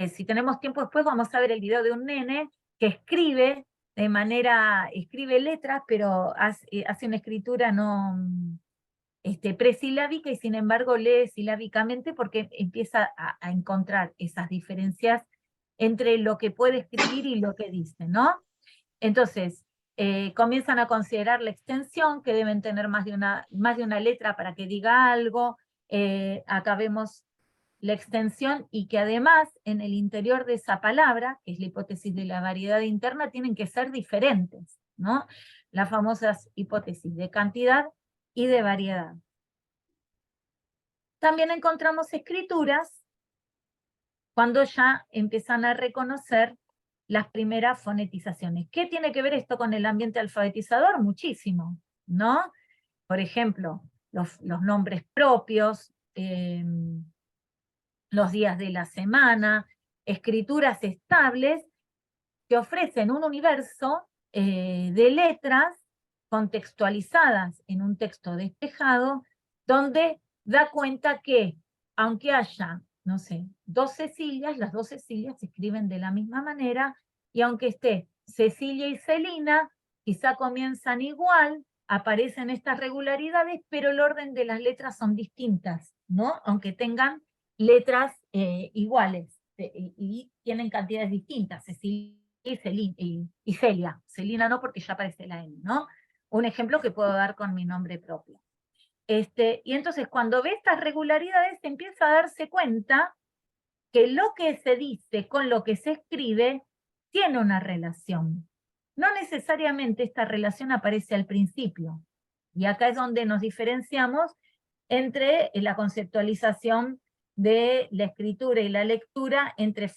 Si tenemos tiempo después vamos a ver el video de un nene que escribe escribe letras, pero hace una escritura no presilábica y sin embargo lee silábicamente porque empieza a encontrar esas diferencias entre lo que puede escribir y lo que dice, ¿no? Entonces, comienzan a considerar la extensión, que deben tener más de una letra para que diga algo. Acá vemos la extensión y que además en el interior de esa palabra, que es la hipótesis de la variedad interna, tienen que ser diferentes, ¿no? Las famosas hipótesis de cantidad y de variedad. También encontramos escrituras cuando ya empiezan a reconocer las primeras fonetizaciones. ¿Qué tiene que ver esto con el ambiente alfabetizador? Muchísimo, ¿no? Por ejemplo, los nombres propios, los días de la semana, escrituras estables que ofrecen un universo de letras contextualizadas en un texto despejado, donde da cuenta que, aunque haya, no sé, 2 Cecilias, las 2 Cecilias se escriben de la misma manera, y aunque esté Cecilia y Celina, quizá comienzan igual, aparecen estas regularidades, pero el orden de las letras son distintas, ¿no? Aunque tengan letras iguales, y tienen cantidades distintas, Cecilia y Celia. Celina no, porque ya aparece la N, ¿no? Un ejemplo que puedo dar con mi nombre propio. Y entonces cuando ve estas regularidades empieza a darse cuenta que lo que se dice con lo que se escribe tiene una relación. No necesariamente esta relación aparece al principio. Y acá es donde nos diferenciamos entre la conceptualización de la escritura y la lectura, entre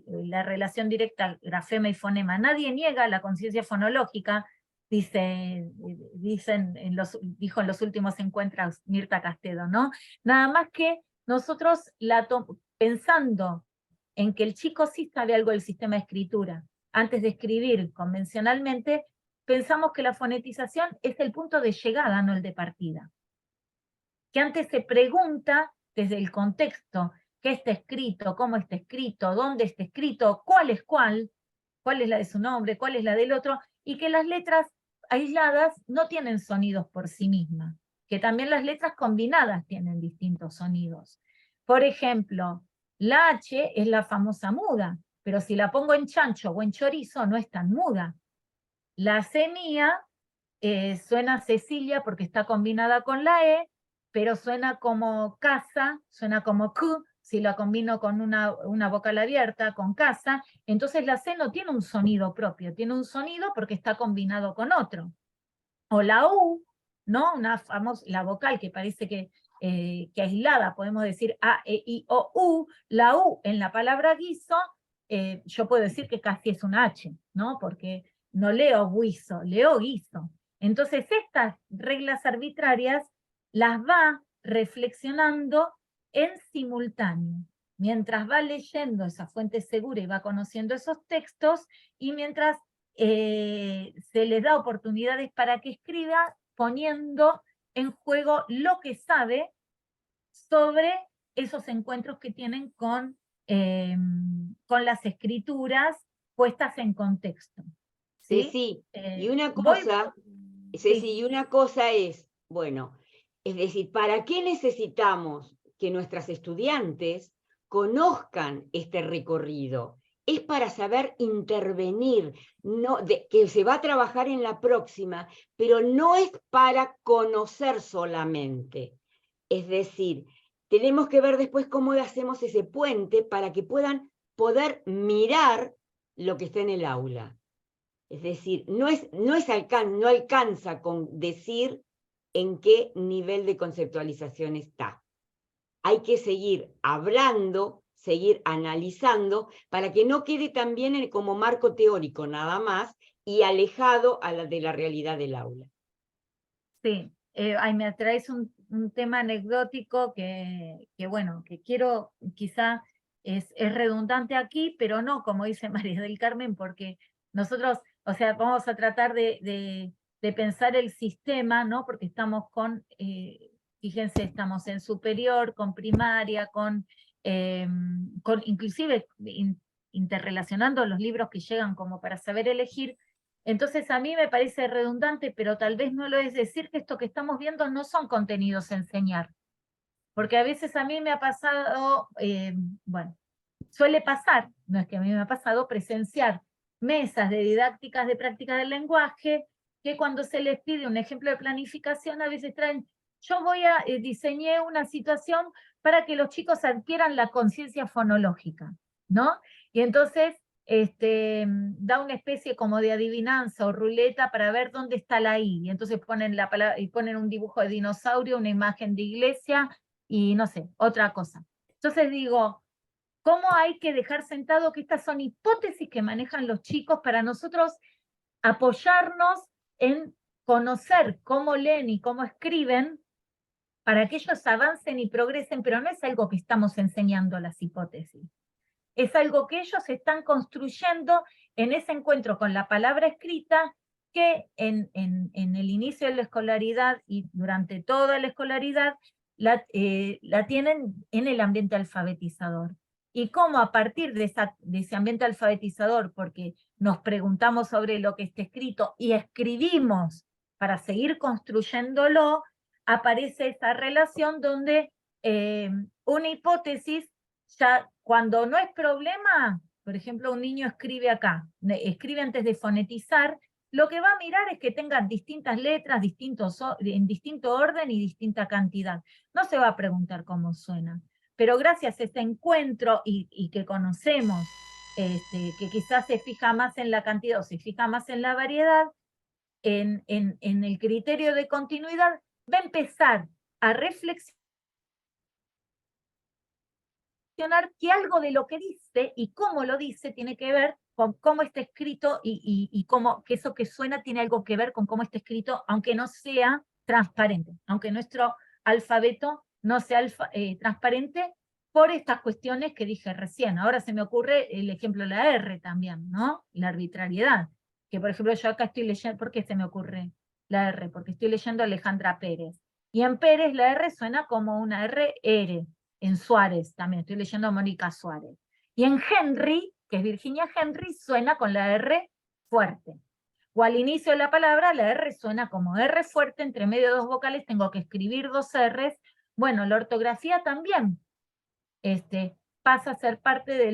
la relación directa grafema y fonema. Nadie niega la conciencia fonológica, dijo en los últimos encuentros Mirta Castedo, ¿no? Nada más que nosotros pensando en que el chico sí sabe algo del sistema de escritura, antes de escribir convencionalmente, pensamos que la fonetización es el punto de llegada, no el de partida. Que antes se pregunta desde el contexto, qué está escrito, cómo está escrito, dónde está escrito, cuál es la de su nombre, cuál es la del otro, y que las letras aisladas no tienen sonidos por sí mismas, que también las letras combinadas tienen distintos sonidos. Por ejemplo, la H es la famosa muda, pero si la pongo en chancho o en chorizo no es tan muda. La C mía suena Cecilia porque está combinada con la E, pero suena como casa, suena como Q, si la combino con una vocal abierta, con casa, entonces la C no tiene un sonido propio, tiene un sonido porque está combinado con otro. o la U, ¿no? Una famosa, la vocal que parece que aislada, podemos decir A, E, I, O, U, la U en la palabra guiso, yo puedo decir que casi es un H, ¿no? Porque no leo guiso, leo guiso. Entonces estas reglas arbitrarias las va reflexionando en simultáneo, mientras va leyendo esa fuente segura y va conociendo esos textos, y mientras se les da oportunidades para que escriba, poniendo en juego lo que sabe sobre esos encuentros que tienen con las escrituras puestas en contexto. ¿Sí? Ceci, y una voy- cosa, sí. Ceci, y una cosa es, bueno, es decir, ¿para qué necesitamos que nuestras estudiantes conozcan este recorrido? Es para saber intervenir, que se va a trabajar en la próxima, pero no es para conocer solamente. Es decir, tenemos que ver después cómo hacemos ese puente para que puedan poder mirar lo que está en el aula. Es decir, no alcanza con decir en qué nivel de conceptualización está. Hay que seguir hablando, seguir analizando, para que no quede también como marco teórico nada más y alejado de la realidad del aula. Sí, me traes un tema anecdótico bueno, que quiero, quizá es redundante aquí, pero no, como dice María del Carmen, porque nosotros, o sea, vamos a tratar de pensar el sistema, ¿no? Porque estamos fíjense, estamos en superior, con primaria, con inclusive interrelacionando los libros que llegan como para saber elegir. Entonces a mí me parece redundante, pero tal vez no lo es, decir que esto que estamos viendo no son contenidos a enseñar. Porque a veces a mí me ha pasado, bueno, suele pasar, no es que a mí me ha pasado, presenciar mesas de didácticas de práctica del lenguaje, que cuando se les pide un ejemplo de planificación, a veces traen, diseñé una situación para que los chicos adquieran la conciencia fonológica, ¿no? Y entonces da una especie como de adivinanza o ruleta para ver dónde está la I, y entonces ponen la palabra, y ponen un dibujo de dinosaurio, una imagen de iglesia, y no sé, otra cosa. Entonces digo, ¿cómo hay que dejar sentado que estas son hipótesis que manejan los chicos para nosotros apoyarnos en conocer cómo leen y cómo escriben para que ellos avancen y progresen? Pero no es algo que estamos enseñando las hipótesis. Es algo que ellos están construyendo en ese encuentro con la palabra escrita, que en el inicio de la escolaridad y durante toda la escolaridad la tienen en el ambiente alfabetizador. Y cómo a partir de ese ambiente alfabetizador, porque nos preguntamos sobre lo que está escrito y escribimos para seguir construyéndolo, aparece esa relación donde una hipótesis, ya cuando no es problema, por ejemplo, un niño escribe acá, escribe antes de fonetizar, lo que va a mirar es que tengan distintas letras, en distinto orden y distinta cantidad. No se va a preguntar cómo suena. Pero gracias a este encuentro y que conocemos, que quizás se fija más en la cantidad o se fija más en la variedad, en el criterio de continuidad, va a empezar a reflexionar que algo de lo que dice y cómo lo dice tiene que ver con cómo está escrito y cómo que eso que suena tiene algo que ver con cómo está escrito, aunque no sea transparente, aunque nuestro alfabeto no sea transparente por estas cuestiones que dije recién. Ahora se me ocurre el ejemplo de la R también, ¿no? La arbitrariedad. Que por ejemplo yo acá estoy leyendo, ¿por qué se me ocurre la R? Porque estoy leyendo a Alejandra Pérez. Y en Pérez la R suena como una R. En Suárez también, estoy leyendo a Mónica Suárez. Y en Henry, que es Virginia Henry, suena con la R fuerte. O al inicio de la palabra, la R suena como R fuerte, entre medio de dos vocales tengo que escribir dos Rs. Bueno, la ortografía también pasa a ser parte de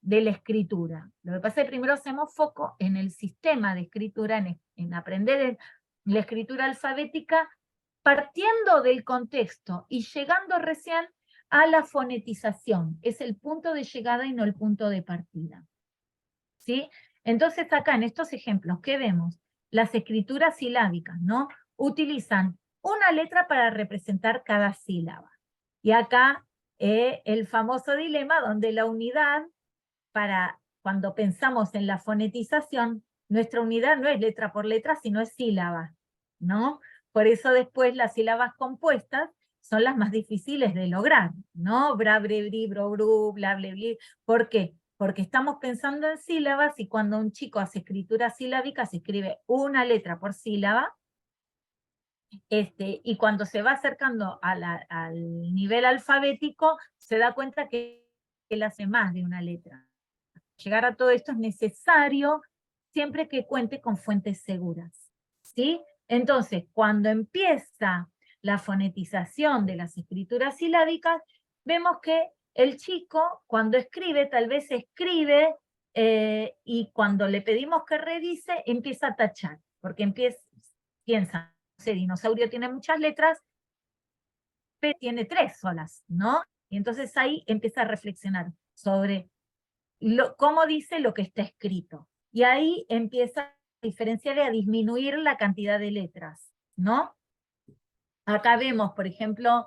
la escritura. Lo que pasa es que primero hacemos foco en el sistema de escritura, en aprender la escritura alfabética, partiendo del contexto y llegando recién a la fonetización. Es el punto de llegada y no el punto de partida. ¿Sí? Entonces acá en estos ejemplos, ¿qué vemos? las escrituras silábicas, ¿no? Utilizan una letra para representar cada sílaba. Y acá el famoso dilema donde la unidad, cuando pensamos en la fonetización, nuestra unidad no es letra por letra, sino es sílaba, ¿no? Por eso después las sílabas compuestas son las más difíciles de lograr, ¿no? Bra, bre, bri, bro, bru, bla, ble, bli. ¿Por qué? Porque estamos pensando en sílabas y cuando un chico hace escritura silábica se escribe una letra por sílaba, y cuando se va acercando al nivel alfabético se da cuenta que él hace más de una letra. Llegar a todo esto es necesario siempre que cuente con fuentes seguras, ¿sí? Entonces, cuando empieza la fonetización de las escrituras silábicas, vemos que el chico, cuando escribe, tal vez escribe, y cuando le pedimos que revise, empieza a tachar, porque piensa, ese dinosaurio tiene muchas letras, pero tiene 3 solas, ¿no? Y entonces ahí empieza a reflexionar sobre cómo dice lo que está escrito. Y ahí empieza a diferenciar y a disminuir la cantidad de letras, ¿no? Acá vemos, por ejemplo,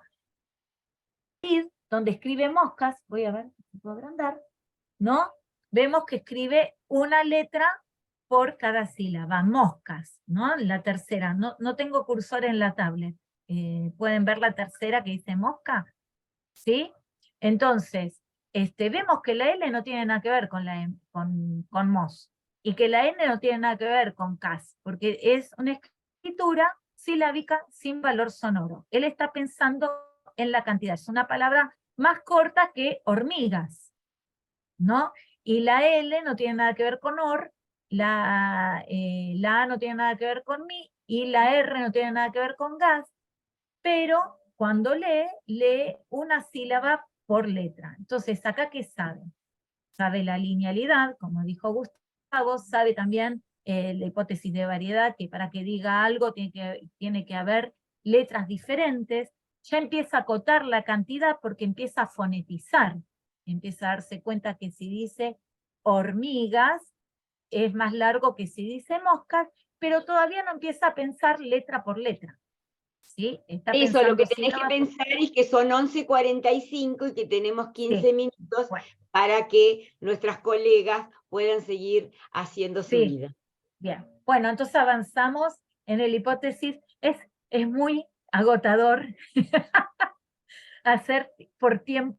donde escribe moscas, voy a ver si puedo agrandar, ¿no? Vemos que escribe una letra por cada sílaba, moscas, ¿no? La tercera, no tengo cursor en la tablet. ¿Pueden ver la tercera que dice mosca? ¿Sí? Entonces, vemos que la L no tiene nada que ver con mos, y que la N no tiene nada que ver con cas, porque es una escritura silábica sin valor sonoro. Él está pensando en la cantidad, es una palabra más corta que hormigas, ¿no? Y la L no tiene nada que ver con or, la A no tiene nada que ver con mi, y la R no tiene nada que ver con gas, pero cuando lee una sílaba por letra. Entonces, ¿acá qué sabe? Sabe la linealidad, como dijo Gustavo, sabe también la hipótesis de variedad, que para que diga algo tiene que haber letras diferentes. Ya empieza a acotar la cantidad porque empieza a fonetizar. Empieza a darse cuenta que si dice hormigas, es más largo que si dice moscas, pero todavía no empieza a pensar letra por letra. ¿Sí? Eso, lo que tenés que pensar es que son 11:45 y que tenemos 15 minutos para que nuestras colegas puedan seguir haciendo su vida. Bien, bueno, entonces avanzamos en el hipótesis. Es muy agotador hacer por tiempo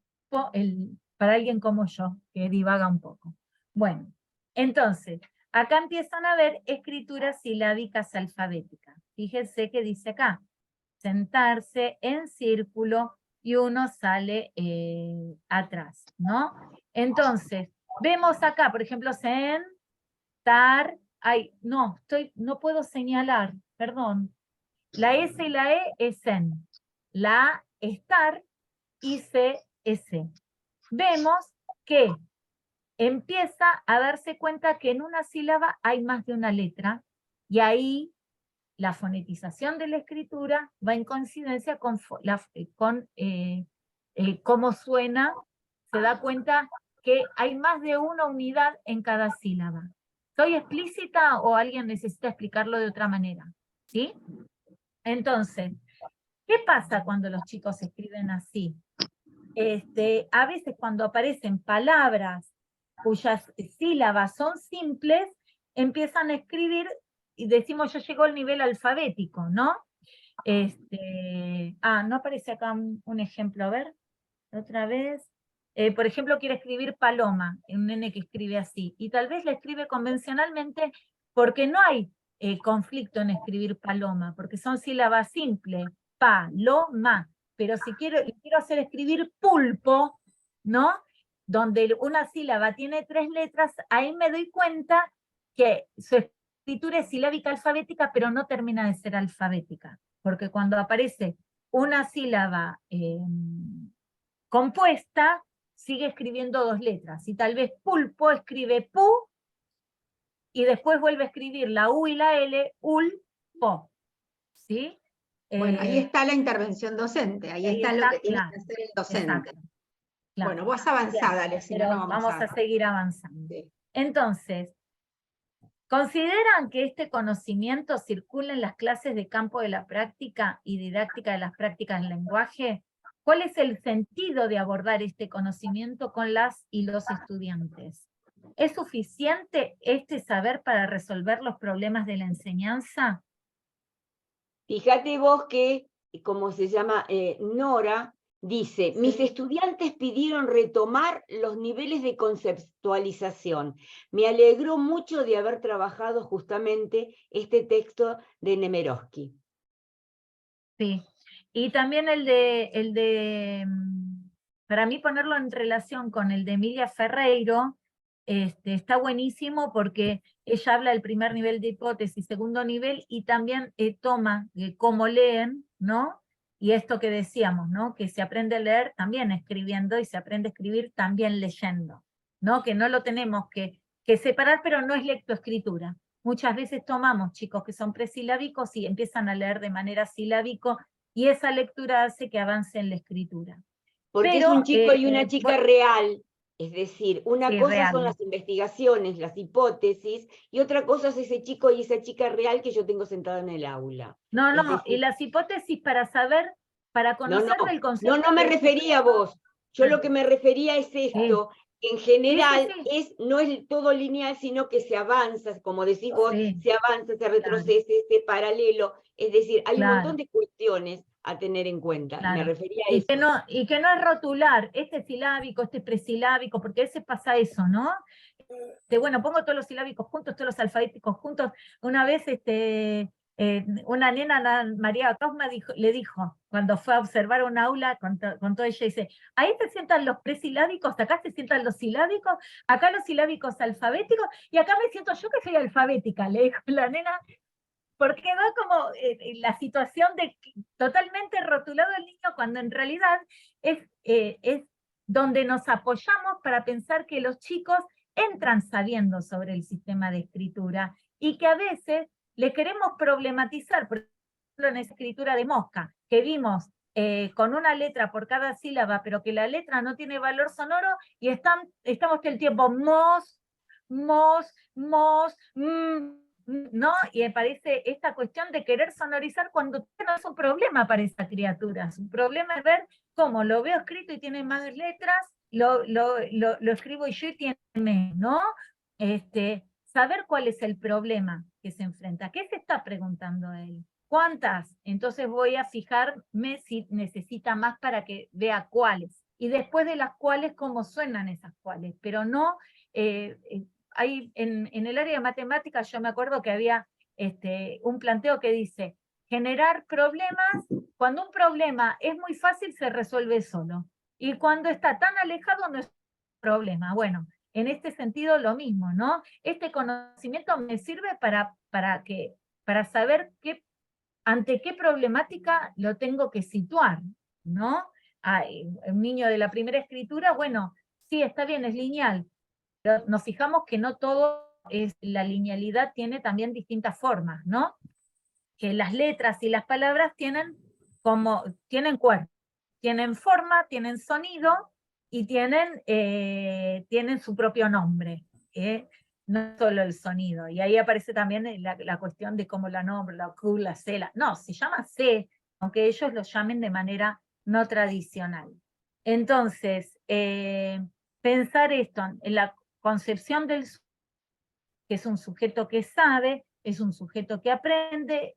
para alguien como yo, que divaga un poco. Bueno, entonces, acá empiezan a ver escrituras silábicas alfabéticas. Fíjense que dice acá, sentarse en círculo y uno sale atrás, ¿no? Entonces, vemos acá, por ejemplo, sentar, no puedo señalar, perdón. La S y la E es sen, la A estar y C es C. Vemos que empieza a darse cuenta que en una sílaba hay más de una letra, y ahí la fonetización de la escritura va en coincidencia con cómo suena. Se da cuenta que hay más de una unidad en cada sílaba. ¿Soy explícita o alguien necesita explicarlo de otra manera? ¿Sí? Entonces, ¿qué pasa cuando los chicos escriben así? A veces cuando aparecen palabras cuyas sílabas son simples, empiezan a escribir y decimos, ya llegó al nivel alfabético, ¿no? No aparece acá un ejemplo, a ver, otra vez. Por ejemplo, quiere escribir paloma, un nene que escribe así, y tal vez la escribe convencionalmente porque no hay conflicto en escribir paloma, porque son sílabas simples, paloma, pero si quiero hacer escribir pulpo, ¿no? Donde una sílaba tiene 3 letras, ahí me doy cuenta que su escritura es silábica alfabética, pero no termina de ser alfabética, porque cuando aparece una sílaba compuesta, sigue escribiendo 2 letras, y tal vez pulpo escribe pu, y después vuelve a escribir la U y la L, ulpo, ¿sí? Bueno, ahí está la intervención docente, ahí está lo que tiene que hacer el docente. Claro. Bueno, vos avanzada, pero vamos a seguir avanzando. Sí. Entonces, ¿Consideran que este conocimiento circula en las clases de campo de la práctica y didáctica de las prácticas del lenguaje? ¿Cuál es el sentido de abordar este conocimiento con las y los estudiantes? ¿Es suficiente este saber para resolver los problemas de la enseñanza? Fíjate vos que, como se llama, Nora, dice, mis estudiantes pidieron retomar los niveles de conceptualización. Me alegró mucho de haber trabajado justamente este texto de Nemirovsky. Sí, y también para mí ponerlo en relación con el de Emilia Ferreiro, está buenísimo porque ella habla del primer nivel de hipótesis, segundo nivel, y también toma cómo leen, ¿no? Y esto que decíamos, ¿no? Que se aprende a leer también escribiendo y se aprende a escribir también leyendo, ¿no? Que no lo tenemos que separar, pero no es lectoescritura. Muchas veces tomamos chicos que son presilábicos y empiezan a leer de manera silábico, y esa lectura hace que avance en la escritura. Porque pero, es un chico y una chica real, es decir, una sí, cosa real. son las investigaciones, las hipótesis, y otra cosa es ese chico y esa chica real que yo tengo sentado en el aula. No, Es no, decir, y las hipótesis para saber, para conocer del concepto. No me refería a vos. Yo lo que me refería es esto. En general, sí. no es todo lineal, sino que se avanza, como decís vos, se avanza, se retrocede, se paralelo. Es decir, hay un montón de cuestiones a tener en cuenta. Me refería a eso. Y que no es rotular, este es silábico, este es presilábico, porque a veces pasa eso, ¿no? Bueno, pongo todos los silábicos juntos, todos los alfabéticos juntos. Una vez una nena, María Cosma, le dijo, cuando fue a observar un aula, con todo ella, dice, ahí se sientan los presilábicos, acá se sientan los silábicos, acá los silábicos alfabéticos, y acá me siento yo que soy alfabética, le dijo la nena, porque va como la situación de totalmente rotulado el niño, cuando en realidad es donde nos apoyamos para pensar que los chicos entran sabiendo sobre el sistema de escritura, y que a veces le queremos problematizar, por ejemplo en esa escritura de Mosca, que vimos con una letra por cada sílaba, pero que la letra no tiene valor sonoro, y estamos todo el tiempo ¿no? Y me parece esta cuestión de querer sonorizar cuando no es un problema para esa criatura, es un problema es ver cómo lo veo escrito y tiene más letras, lo escribo y yo y tiene menos, ¿no? Saber cuál es el problema que se enfrenta, ¿qué se está preguntando él? ¿Cuántas? Entonces voy a fijarme si necesita más para que vea cuáles, y después de las cuales cómo suenan esas cuáles, pero no... hay en el área de matemáticas, yo me acuerdo que había un planteo que dice, generar problemas, cuando un problema es muy fácil se resuelve solo, y cuando está tan alejado no es un problema. Bueno, en este sentido lo mismo, ¿no? Este conocimiento me sirve para saber ante qué problemática lo tengo que situar, ¿no? Un niño de la primera escritura, bueno, sí, está bien, es lineal, pero nos fijamos que no todo la linealidad tiene también distintas formas, ¿no? Que las letras y las palabras tienen cuerpo, tienen forma, tienen sonido y tienen su propio nombre, no solo el sonido. Y ahí aparece también la cuestión de cómo la nombra, la Q, la C, no, se llama C, aunque ellos lo llamen de manera no tradicional. Entonces, pensar esto en la concepción del sujeto, que es un sujeto que sabe, es un sujeto que aprende,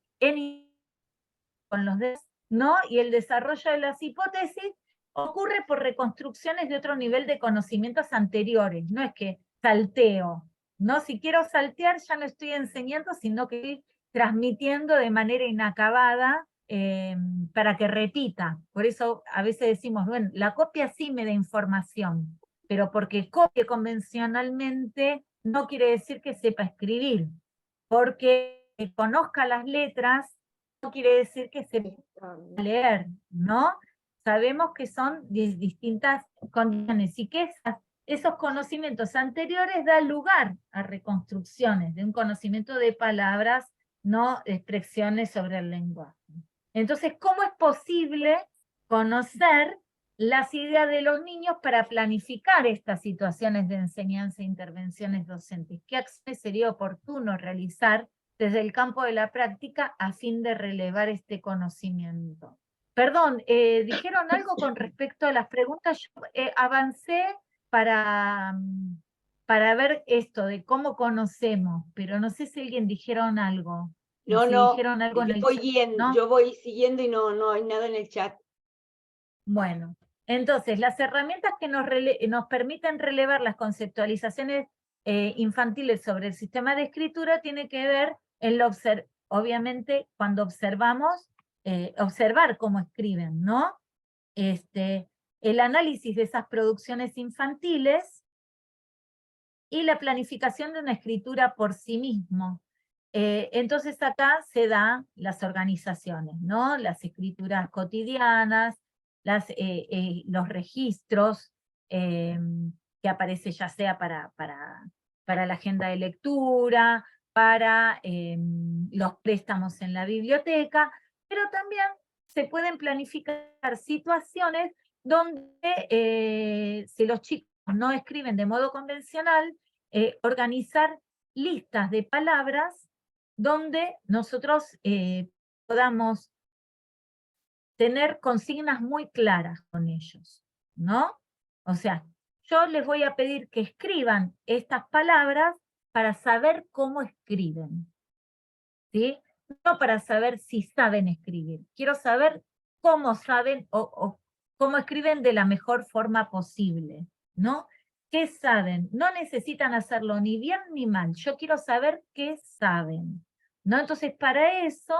con los dedos, ¿no? Y el desarrollo de las hipótesis ocurre por reconstrucciones de otro nivel de conocimientos anteriores, no es que salteo, ¿no? Si quiero saltear ya no estoy enseñando, sino que estoy transmitiendo de manera inacabada para que repita. Por eso a veces decimos, bueno, la copia sí me da información, pero porque copie convencionalmente no quiere decir que sepa escribir, porque conozca las letras no quiere decir que sepa leer, ¿no? Sabemos que son distintas condiciones y que esos conocimientos anteriores dan lugar a reconstrucciones de un conocimiento de palabras, no expresiones sobre el lenguaje. Entonces, ¿cómo es posible conocer las ideas de los niños para planificar estas situaciones de enseñanza e intervenciones docentes. ¿Qué acciones sería oportuno realizar desde el campo de la práctica a fin de relevar este conocimiento? Perdón, ¿dijeron algo con respecto a las preguntas? Yo avancé para ver esto de cómo conocemos, pero no sé si alguien dijeron algo. No, si no, dijeron algo en yo el voy chat, guiando, ¿no? yo voy siguiendo y no hay nada en el chat. Bueno, entonces las herramientas que nos permiten relevar las conceptualizaciones infantiles sobre el sistema de escritura tiene que ver en obviamente cuando observamos, observar cómo escriben, ¿no? El análisis de esas producciones infantiles y la planificación de una escritura por sí mismo. Entonces acá se dan las organizaciones, ¿no? Las escrituras cotidianas, los registros que aparece ya sea para la agenda de lectura, para los préstamos en la biblioteca, pero también se pueden planificar situaciones donde si los chicos no escriben de modo convencional, organizar listas de palabras donde nosotros podamos tener consignas muy claras con ellos, ¿no? O sea, yo les voy a pedir que escriban estas palabras para saber cómo escriben, ¿sí? No para saber si saben escribir. Quiero saber cómo saben o cómo escriben de la mejor forma posible, ¿no? ¿Qué saben? No necesitan hacerlo ni bien ni mal. Yo quiero saber qué saben, ¿no? Entonces, para eso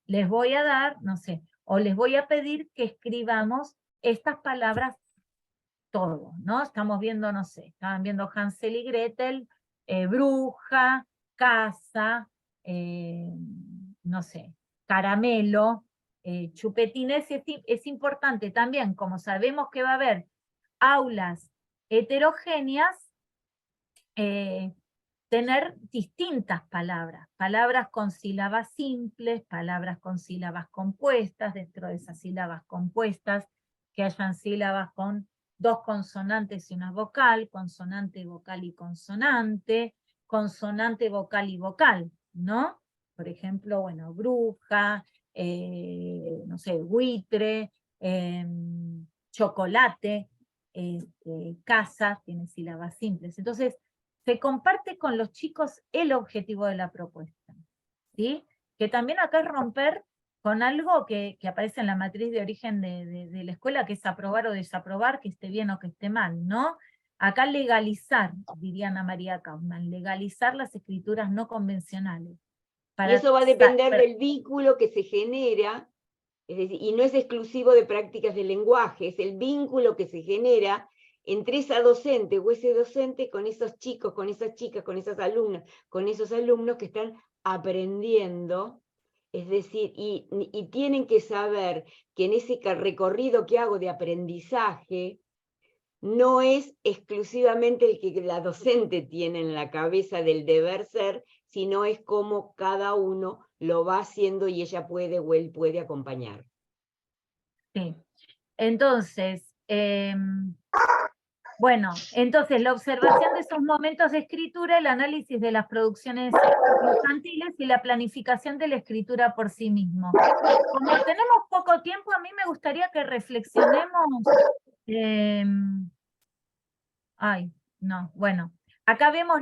les voy a dar, no sé, o les voy a pedir que escribamos estas palabras todos, ¿no? Estamos viendo, no sé, estaban viendo Hansel y Gretel, bruja, casa, no sé, caramelo, chupetines. Es importante también, como sabemos que va a haber aulas heterogéneas, tener distintas palabras, palabras con sílabas simples, palabras con sílabas compuestas, dentro de esas sílabas compuestas, que hayan sílabas con 2 consonantes y una vocal, consonante, vocal y consonante, consonante, vocal y vocal, ¿no? Por ejemplo, bueno, bruja, no sé, buitre, chocolate, casa, tiene sílabas simples. Entonces, se comparte con los chicos el objetivo de la propuesta, ¿sí? Que también acá es romper con algo que aparece en la matriz de origen de la escuela, que es aprobar o desaprobar, que esté bien o que esté mal, ¿no? Acá legalizar, diría Ana María Kaufman, legalizar las escrituras no convencionales. Y eso va a depender del vínculo que se genera, es decir, y no es exclusivo de prácticas de lenguaje, es el vínculo que se genera entre esa docente o ese docente con esos chicos, con esas chicas, con esas alumnas, con esos alumnos que están aprendiendo, es decir, y tienen que saber que en ese recorrido que hago de aprendizaje, no es exclusivamente el que la docente tiene en la cabeza del deber ser, sino es como cada uno lo va haciendo y ella puede o él puede acompañar. Sí. Entonces, bueno, entonces la observación de esos momentos de escritura, el análisis de las producciones infantiles y la planificación de la escritura por sí mismo. Como tenemos poco tiempo, a mí me gustaría que reflexionemos. Ay, no, bueno. Acá vemos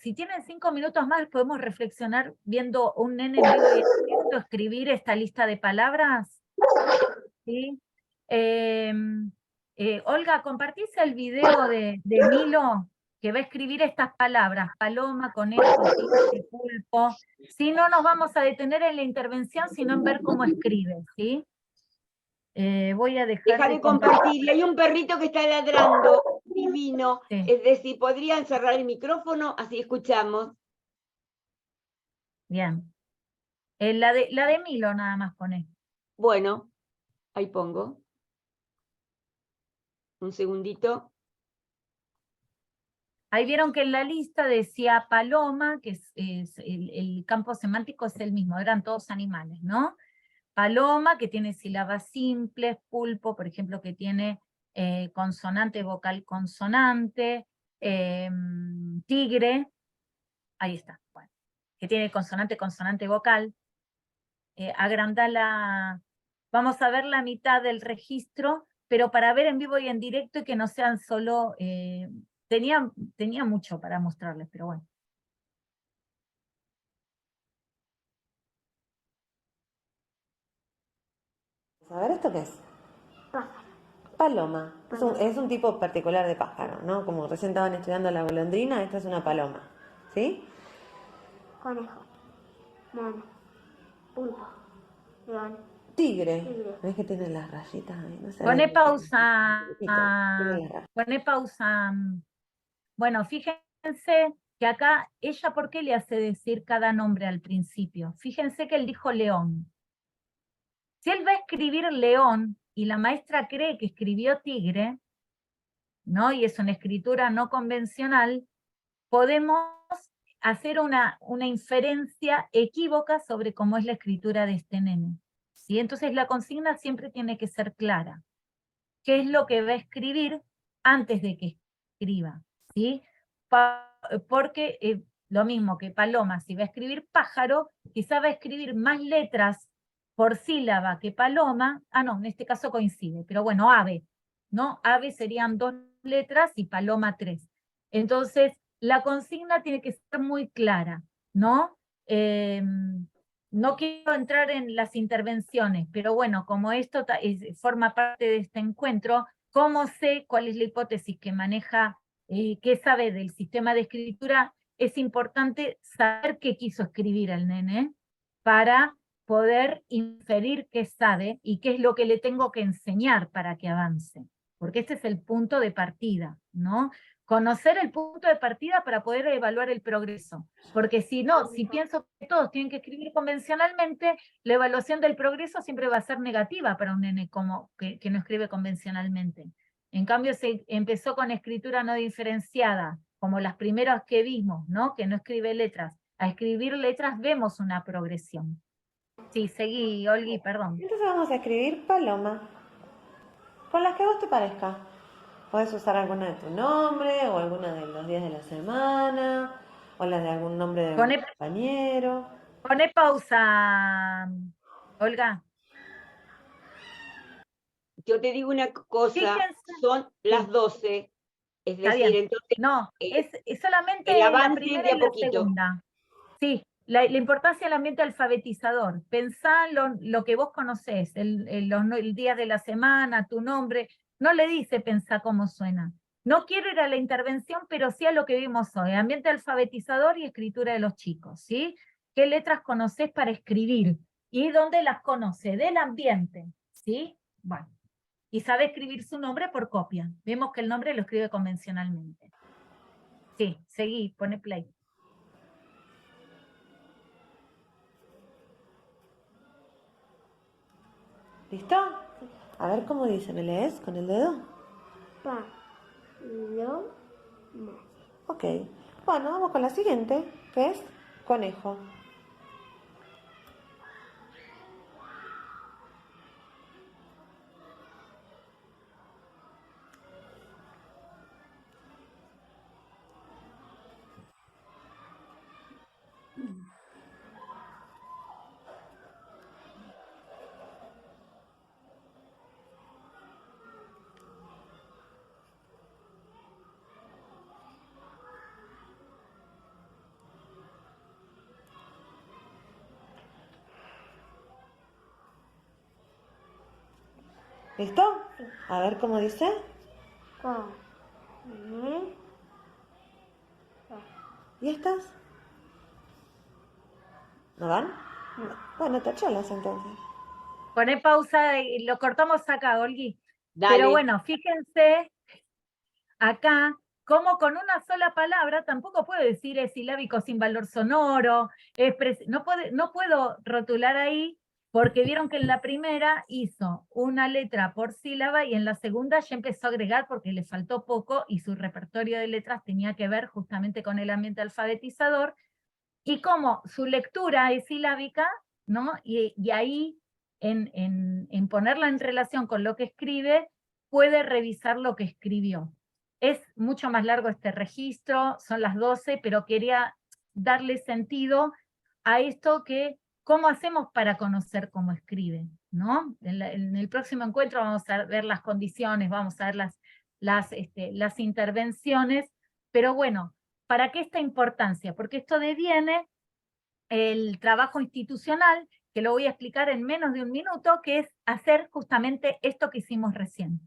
si tienen 5 minutos más, podemos reflexionar viendo un nene en vivo y en directo escribir esta lista de palabras. ¿Sí? Olga, ¿compartís el video de Milo que va a escribir estas palabras? Paloma, conejo, tigre, pulpo. Si no nos vamos a detener en la intervención, sino en ver cómo escribe, ¿sí? Voy a dejar Deja de compartir. Y hay un perrito que está ladrando, divino. Sí. Es decir, podrían cerrar el micrófono, así escuchamos. Bien. La de Milo nada más poné. Bueno, ahí pongo. Un segundito. Ahí vieron que en la lista decía paloma, que el campo semántico es el mismo, eran todos animales, ¿no? paloma, que tiene sílabas simples, pulpo, por ejemplo, que tiene consonante, vocal, consonante, tigre, ahí está, bueno, que tiene consonante, consonante, vocal. Agrandar vamos a ver la mitad del registro, pero para ver en vivo y en directo y que no sean solo, tenía mucho para mostrarles, pero bueno. A ver, ¿esto qué es? Paloma. Es un tipo particular de pájaro, ¿no? Como recién estaban estudiando la golondrina, esta es una paloma. ¿Sí? Conejo, mono, pulpo, león. Tigre. ¿Ves que tiene las rayitas ahí? No sé, Poné ¿ves? pausa. Tiene las rayas. Poné pausa. Bueno, fíjense que acá, ella, ¿por qué le hace decir cada nombre al principio? Fíjense que él dijo león. Si él va a escribir león y la maestra cree que escribió tigre, ¿no? Y es una escritura no convencional, podemos hacer una inferencia equívoca sobre cómo es la escritura de este nene. ¿Sí? Entonces la consigna siempre tiene que ser clara. ¿Qué es lo que va a escribir antes de que escriba? ¿Sí? Porque lo mismo que paloma, si va a escribir pájaro, quizá va a escribir más letras por sílaba que paloma. Ah, no, en este caso coincide, pero bueno, ave, ¿no? Ave serían 2 letras y paloma 3. Entonces, la consigna tiene que ser muy clara, ¿no? No quiero entrar en las intervenciones, pero bueno, como esto forma parte de este encuentro, ¿cómo sé cuál es la hipótesis que maneja, qué sabe del sistema de escritura? Es importante saber qué quiso escribir el nene para poder inferir qué sabe y qué es lo que le tengo que enseñar para que avance. Porque este es el punto de partida, ¿no? Conocer el punto de partida para poder evaluar el progreso. Porque si no, si pienso que todos tienen que escribir convencionalmente, la evaluación del progreso siempre va a ser negativa para un nene que no escribe convencionalmente. En cambio, se empezó con escritura no diferenciada, como las primeras que vimos, ¿no? Que no escribe letras. A escribir letras vemos una progresión. Sí, seguí, Olgui, perdón. Entonces vamos a escribir paloma. Con las que a vos te parezca. Puedes usar alguna de tu nombre, o alguna de los días de la semana, o la de algún nombre de un compañero. Poné pausa, Olga. Yo te digo una cosa, Fíjense, son las sí. 12, es Está decir, bien. entonces No, es solamente el la avance primera de a y la poquito. segunda. Sí, la importancia del ambiente alfabetizador. Pensá lo que vos conocés, el día de la semana, tu nombre. No le dice pensá cómo suena. No quiero ir a la intervención, pero sí a lo que vimos hoy. Ambiente alfabetizador y escritura de los chicos, ¿sí? ¿Qué letras conocés para escribir? ¿Y dónde las conoce? Del ambiente, ¿sí? Bueno. Y sabe escribir su nombre por copia. Vemos que el nombre lo escribe convencionalmente. Sí, seguí, pone play. ¿Listo? A ver cómo dice, ¿me lees con el dedo? Paloma. Ok. Bueno, vamos con la siguiente, que es conejo. ¿Listo? A ver cómo dice. ¿Y estas? ¿No van? No. Bueno, tachalas entonces. Poné pausa y lo cortamos acá, Olgui. Dale. Pero bueno, fíjense acá cómo con una sola palabra tampoco puedo decir es silábico sin valor sonoro, no puedo rotular ahí porque vieron que en la primera hizo una letra por sílaba y en la segunda ya empezó a agregar porque le faltó poco y su repertorio de letras tenía que ver justamente con el ambiente alfabetizador y como su lectura es silábica, ¿no? Y ahí en ponerla en relación con lo que escribe, puede revisar lo que escribió. Es mucho más largo este registro, son las 12, pero quería darle sentido a esto que, ¿cómo hacemos para conocer cómo escribe? ¿No? En el próximo encuentro vamos a ver las condiciones, vamos a ver las intervenciones, pero bueno, ¿para qué esta importancia? Porque esto deviene el trabajo institucional, que lo voy a explicar en menos de un minuto, que es hacer justamente esto que hicimos recién.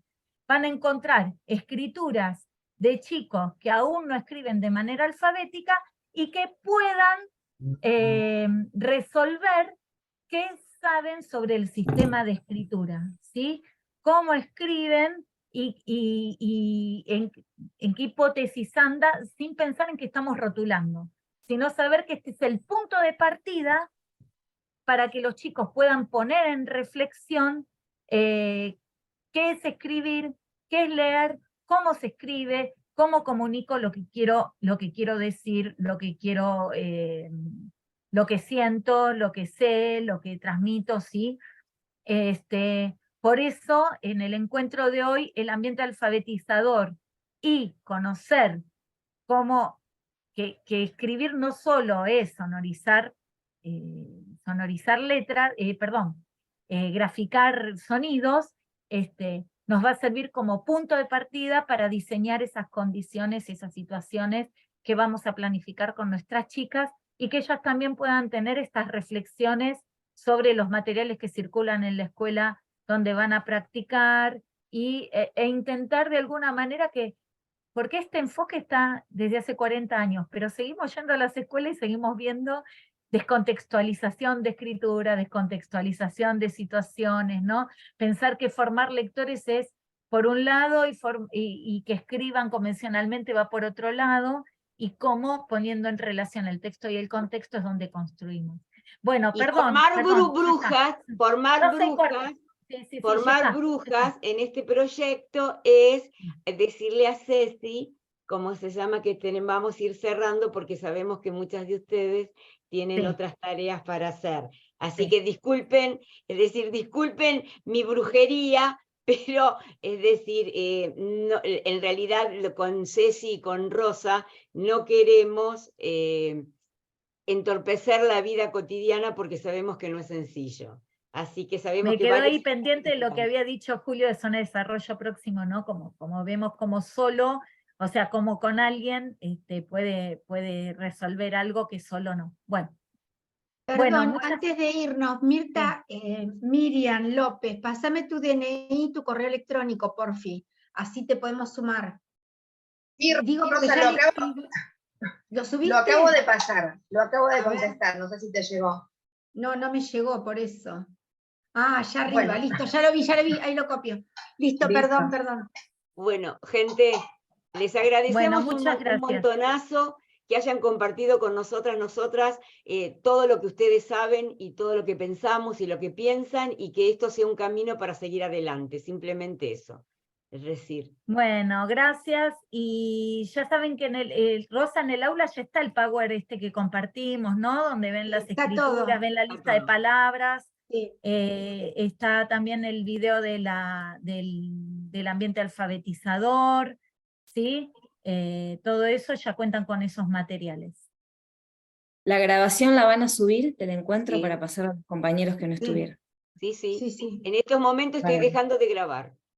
Van a encontrar escrituras de chicos que aún no escriben de manera alfabética y que puedan resolver qué saben sobre el sistema de escritura, ¿sí? Cómo escriben y en qué hipótesis anda, sin pensar en que estamos rotulando, sino saber que este es el punto de partida para que los chicos puedan poner en reflexión qué es escribir, qué es leer, cómo se escribe, cómo comunico lo que quiero decir, lo que siento, lo que sé, lo que transmito, ¿sí? Por eso, en el encuentro de hoy, el ambiente alfabetizador y conocer cómo que escribir no solo es sonorizar letras, graficar sonidos, nos va a servir como punto de partida para diseñar esas condiciones, esas situaciones que vamos a planificar con nuestras chicas y que ellas también puedan tener estas reflexiones sobre los materiales que circulan en la escuela donde van a practicar e intentar de alguna manera que, porque este enfoque está desde hace 40 años, pero seguimos yendo a las escuelas y seguimos viendo descontextualización de escritura, descontextualización de situaciones, ¿no? Pensar que formar lectores es por un lado y que escriban convencionalmente va por otro lado, y cómo poniendo en relación el texto y el contexto es donde construimos. Bueno, y perdón. Formar brujas en este proyecto es decirle a Ceci, como se llama, que vamos a ir cerrando porque sabemos que muchas de ustedes tienen otras tareas para hacer. Así que disculpen mi brujería, pero es decir, no, en realidad con Ceci y con Rosa no queremos entorpecer la vida cotidiana porque sabemos que no es sencillo. Así que sabemos que... Me quedó ahí pendiente de lo que había dicho Julio de zona de desarrollo próximo, ¿no? Como vemos como solo, o sea, como con alguien puede resolver algo que solo no. Bueno. Perdón, antes de irnos, Mirta, Miriam López, pásame tu DNI, tu correo electrónico, porfi, así te podemos sumar. Sí, digo que Rosa, ¿Lo subiste? Lo acabo de pasar, lo acabo de contestar, no sé si te llegó. No me llegó, por eso. Ah, allá arriba, listo, ya lo vi, ahí lo copio. Listo. Perdón. Bueno, gente, les agradecemos un montonazo que hayan compartido con nosotras todo lo que ustedes saben y todo lo que pensamos y lo que piensan, y que esto sea un camino para seguir adelante, simplemente eso. Es decir. Bueno, gracias, y ya saben que Rosa, en el aula ya está el Power que compartimos, ¿no? Donde ven las escrituras, ven la lista de palabras, está también el video del ambiente alfabetizador, ¿sí? Todo eso ya cuentan con esos materiales. La grabación la van a subir del encuentro para pasar a los compañeros que no estuvieron. Sí. En estos momentos estoy dejando de grabar.